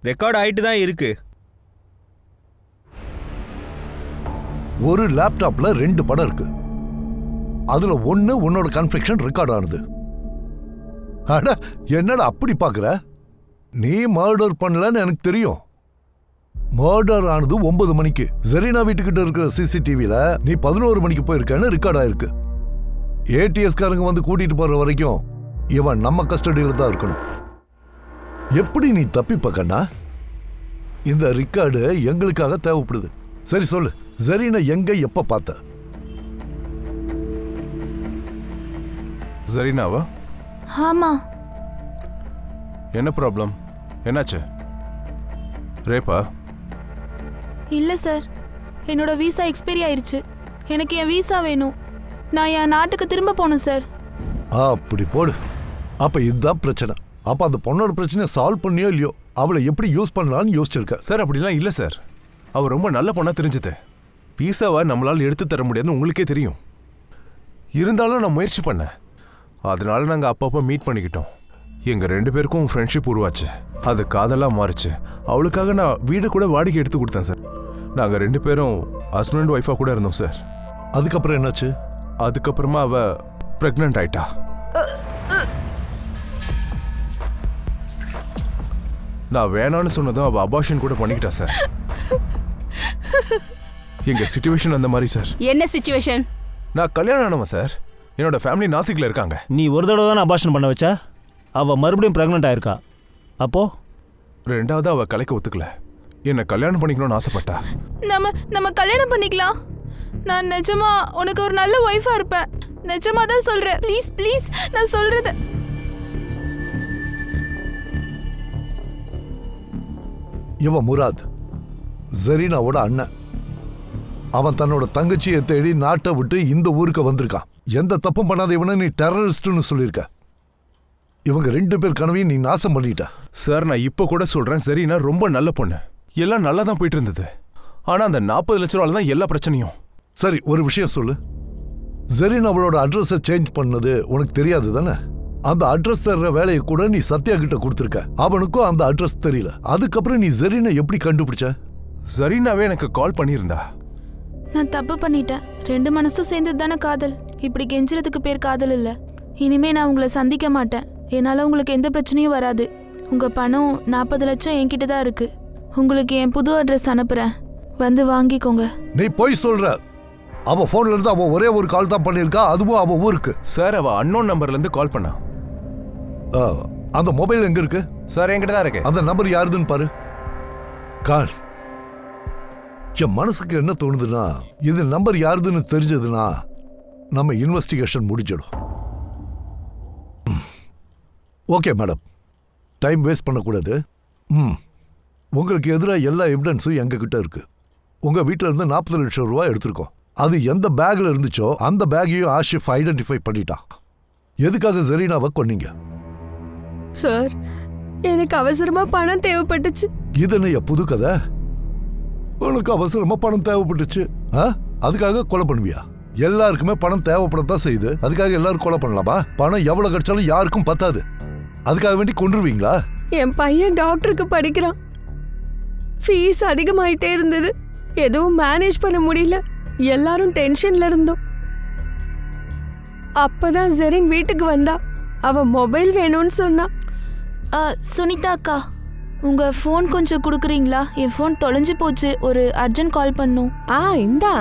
ரெக்கார்ட் ஆயிட்டு தான் இருக்கு. ஒரு லேப்டாப்ல 2 படம் இருக்கு. அதுல ஒன்னு உன்னோட கன்ஃபெக்ஷன் ரெக்கார்ட் ஆனது. அட, என்னடா அப்படி பாக்குற? நீ மர்டர் பண்ணலன்னு எனக்கு தெரியும். மர்டர் ஆனது 9 மணிக்கு. ஜெரீனா வீட்டுக்கிட்ட இருக்கிற சிசிடிவில நீ 11 மணிக்கு போயிருக்கன்னு ரெக்கார்ட் ஆயிருக்கு. ஏடிஎஸ் காரங்க வந்து கூட்டிட்டு போற வரைக்கும் இவன் நம்ம கஸ்டடியில தான் இருக்கணும். எப்படி நீ தப்பிப்ப கண்ணா? இந்த ரெக்கார்டு எங்களுக்காக தேவைப்படுது. சரி சொல்லு, ஜெரீனா எங்க எப்ப பார்த்த? ஜெரீனாவா? ஆமா. என்ன ப்ராப்ளம்? என்னாச்சு? ரேப்பா? இல்ல சார், என்னோட விசா எக்ஸ்பைரி ஆயிருச்சு. எனக்கு என் விசா வேணும். நான் என் நாட்டுக்கு திரும்ப போகணும் சார். அப்படி போடு. அப்ப இதுதான் பிரச்சனை. அப்ப அந்த பொண்ணோட பிரச்சனையை சால்வ் பண்ணியோ இல்லையோ, அவளை எப்படி யூஸ் பண்ணலான்னு யோசிச்சிருக்க. சார் அப்படிலாம் இல்லை சார். அவ ரொம்ப நல்ல பொண்ணா தெரிஞ்சது. பீஸாவை நம்மளால் எடுத்து தர முடியாதுன்னு உங்களுக்கே தெரியும். இருந்தாலும் நான் முயற்சி பண்ணேன். அதனால நாங்கள் அப்பப்போ மீட் பண்ணிக்கிட்டோம். எங்கள் 2 பேருக்கும் ஃப்ரெண்ட்ஷிப் உருவாச்சு. அது காதலாக மாறிச்சு. அவளுக்காக நான் வீடு கூட வாடகை எடுத்து கொடுத்தேன் சார். நாங்கள் 2 பேரும் ஹஸ்பண்ட் அண்ட் ஒய்ஃபாக கூட இருந்தோம் சார். அதுக்கப்புறம் என்னாச்சு? அதுக்கப்புறமா அவ பிரெக்னென்ட் ஆயிட்டா. நான் வேணான்னு சொன்னதும் அவ அபார்ஷன் கூட பண்ணிக்கிட்டா சார். எங்க சிச்சுவேஷன் அந்த மாதிரி சார். என்ன சிச்சுவேஷன்? நான் கல்யாணம் ஆனவன் சார். என்னோட ஃபேமிலி நாசிக்ல இருக்காங்க. நீ ஒரு தடவை தானே அபார்ஷன் பண்ண வச்சா? அவ மறுபடியும் பிரெக்னென்ட் ஆயிருக்கா. அப்போ 2வது அவ கலைக்க ஒத்துக்கல. என்ன கல்யாணம் பண்ணிக்கணும்னு ஆசைப்பட்டா. நம்ம கல்யாணம் பண்ணிக்கலாம். நான் நிஜமா உனக்கு ஒரு நல்ல ஒய்ஃபா இருப்பேன். நிஜமா தான் சொல்றேன். ப்ளீஸ் ப்ளீஸ், நான் சொல்றது. இவன் முராத், ஜெரீனாவோட அண்ணன். அவன் தன்னோட தங்கச்சியை தேடி நாட்டை விட்டு இந்த ஊருக்கு வந்திருக்கான். எந்த தப்பும் பண்ணாத இவனை நீ டெரரிஸ்ட்னு சொல்லியிருக்க. இவங்க 2 பேர் கனவையும் நீ நாசம் பண்ணிட்ட. சார் நான் இப்போ கூட சொல்றேன், ஜெரீனா ரொம்ப நல்ல பொண்ணு. எல்லாம் நல்லா தான் போயிட்டு இருந்தது. ஆனா அந்த 40 லட்ச ரூபால தான் எல்லா பிரச்சனையும். சரி, ஒரு விஷயம் சொல்லு. ஜெரீனா அவளோட அட்ரஸை சேஞ்ச் பண்ணது உனக்கு தெரியாது தானே? அந்த அட்ரஸ் தர்ற வேலையை கூட நீ சத்யா கிட்ட கொடுத்துருக்க. அவனுக்கும் அந்த அட்ரஸ் தெரியல. அதுக்கப்புறம் நீ ஜெரீனா எப்படி கண்டுபிடிச்ச? ஜெரீனாவே எனக்கு கால் பண்ணியிருந்தா. நான் தப்பு பண்ணிட்டேன். 2 மனசும் சேர்ந்தது தானே காதல். இப்படி கெஞ்சுறதுக்கு பேர் காதல் இல்ல. இனிமே நான் உங்களை சந்திக்க மாட்டேன். என்னால உங்களுக்கு எந்த பிரச்சனையும் வராது. உங்க பணம் 40 லட்சம் என்கிட்ட தான் இருக்கு. உங்களுக்கு என் புது அட்ரஸ் அனுப்புறேன், வந்து வாங்கிக்கோங்க. நீ போய் சொல்ற. அவ போன்ல இருந்து அவ ஒரே ஒரு கால் தான் பண்ணிருக்கா, அதுவும் அவ ஊருக்கு. சார் அவ அன்னோன் நம்பர்ல இருந்து கால் பண்ணா. அந்த மொபைல் எங்க இருக்கு? சார் என்கிட்ட தான் இருக்கு. அந்த நம்பர் யாருதுன்னு பாரு. கால். என் மனசுக்கு என்ன தோணுதுன்னா, இது நம்பர் யாருதுன்னு தெரிஞ்சதுன்னா நம்ம இன்வெஸ்டிகேஷன் முடிஞ்சிடும். ஓகே மேடம், டைம் வேஸ்ட் பண்ணக்கூடாது. உங்களுக்கு எதிராக எல்லா எவிடன்ஸும் எங்ககிட்ட இருக்கு. உங்க வீட்டில் இருந்து 40 லட்சம் ரூபாய் எடுத்திருக்கோம். அது எந்த பேக்ல இருந்துச்சோ அந்த பேக்கையும் ஆஷிஃப் ஐடென்டிஃபை பண்ணிட்டான். எதுக்காக ஜெரீனாவை கொன்னீங்க? சார், எனக்கு அவசரமா பணம் தேவைப்பட்டுச்சு. இது என்ன புது கதை? உனக்கு அவசரமா பணம் தேவைப்பட்டுச்சு, அதுக்காக கொலை பண்ணுவியா? எல்லாருக்குமே பணம் தேவைப்படத்தான் செய்யுது. அதுக்காக எல்லாரும் கொலை பண்ணலாமா? பணம் எவ்வளவு கிடைச்சாலும் யாருக்கும் பத்தாது. அதுக்காக வேண்டி கொன்றுவீங்களா? என் பையன் டாக்டருக்கு படிக்கிறான். ஃபீஸ் அதிகமாயிட்டே இருந்தது. எதுவும் மேனேஜ் பண்ண முடியல. எல்லாரும் டென்ஷன்ல இருந்தோம். அப்பதான் ஜெரின் வீட்டுக்கு வந்தா. அவ மொபைல் வேணும்னு சொன்னா. சுனிதா அக்கா, உங்க ஃபோன் கொஞ்சம் கொடுக்குறீங்களா? என் ஃபோன் தொலைஞ்சு போச்சு. ஒரு அர்ஜென்ட் கால் பண்ணும். இந்தா.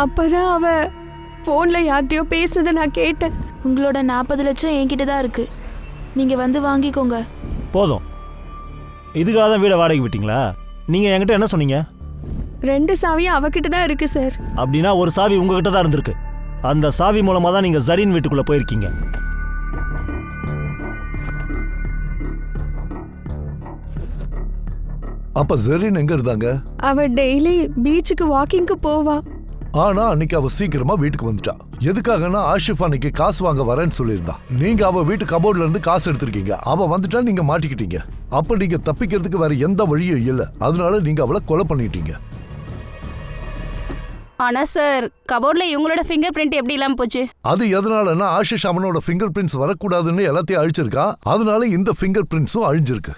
அப்பதான் அவ ஃபோன்ல யார்கிட்டயோ பேசுனதை நான் கேட்டேன். உங்களோட 40 லட்சம் என்கிட்ட தான் இருக்கு. நீங்க வந்து வாங்கிக்கோங்க. போதும். இதுக்காக தான் வீடை வாடகை விட்டீங்களா? நீங்கள் என்கிட்ட என்ன சொன்னீங்க? 2 சாவியும் அவகிட்ட தான் இருக்கு சார். அப்படின்னா ஒரு சாவி உங்ககிட்ட தான் இருந்திருக்கு. அந்த சாவி மூலமாக தான் நீங்கள் ஜரீன் வீட்டுக்குள்ளே போயிருக்கீங்க. அப்ப ஜெரின் எங்க இருந்தாங்க? அவ டெய்லி பீச்சுக்கு வாக்கிங்க்கு போவா. ஆனா அன்னைக்கு அவ சீக்கிரமா வீட்டுக்கு வந்துட்டா. எதுக்காகனா ஆஷிஃப் அன்னைக்கு காசு வாங்க வரேன்னு சொல்லியிருந்தா. நீங்க அவ வீட்டு கபோர்ட்ல இருந்து காசு எடுத்திருக்கீங்க. அவ வந்துட்டா நீங்க மாட்டிக்கிட்டீங்க. அப்ப நீங்க தப்பிக்கிறதுக்கு வேற எந்த வழியும் இல்ல. அதனால நீங்க அவளை கொலை பண்ணிட்டீங்க. ஆனா சார், கபோர்ட்ல இவங்களோட ஃபிங்கர் பிரிண்ட் எப்படி இல்லாம போச்சு? அது எதனாலன்னா ஆஷிஷ் அவனோட ஃபிங்கர் பிரிண்ட்ஸ் வரக்கூடாதுன்னு எல்லாத்தையும் அழிச்சிருக்கா. அதனால இந்த ஃபிங்கர் பிரிண்ட்ஸும் அழிஞ்சிருக்கு.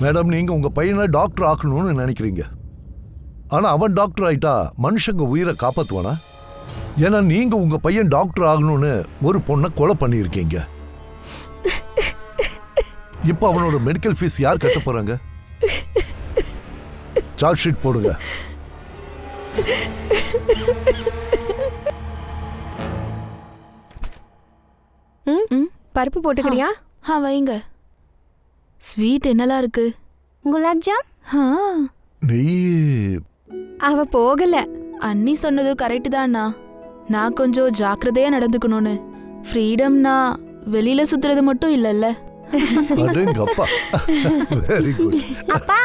மேடம், நீங்க உங்க பையனை டாக்டர் ஆக்கணும்னு நினைக்கிறீங்க. ஆனா அவன் டாக்டர் ஆயிட்டா மனுஷங்க உயிரை காப்பாத்துவானா? ஏன்னா நீங்க உங்க பையன் டாக்டர் ஆகணும்னு ஒரு பொண்ணை கொலை பண்ணியிருக்கீங்க. இப்ப அவனோட மெடிக்கல் ஃபீஸ் யார் கட்ட போறாங்க? சார்ஜ் ஷீட் போடுங்க. பருப்பு போட்டுக்கிறியா? வைங்க. ஸ்வீட் என்னலாம் இருக்கு? குலாப்ஜாம். நீ அவ போகல. அண்ணி சொன்னது கரெக்டு தான்ண்ணா. நான் கொஞ்சம் ஜாக்கிரதையா நடந்துக்கணும்னு. ஃப்ரீடம்னா வெளியில சுத்துறது மட்டும் இல்லைல்ல. அடேங்கப்பா. Very good. அப்பா,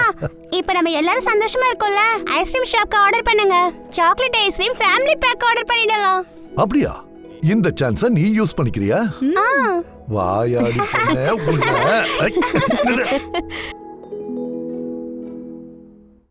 இப்போ நம்ம எல்லாரும் சந்தோஷமா இருக்கோம்ல. ஐஸ்கிரீம் ஷாப்க்கு ஆர்டர் பண்ணுங்க. Chocolate ice cream family pack order பண்ணிடலாம். அப்படியா? இந்த சான்ஸை நீ யூஸ் பண்ணிக்கிறியா? வாயாடி சொன்ன உன்னை.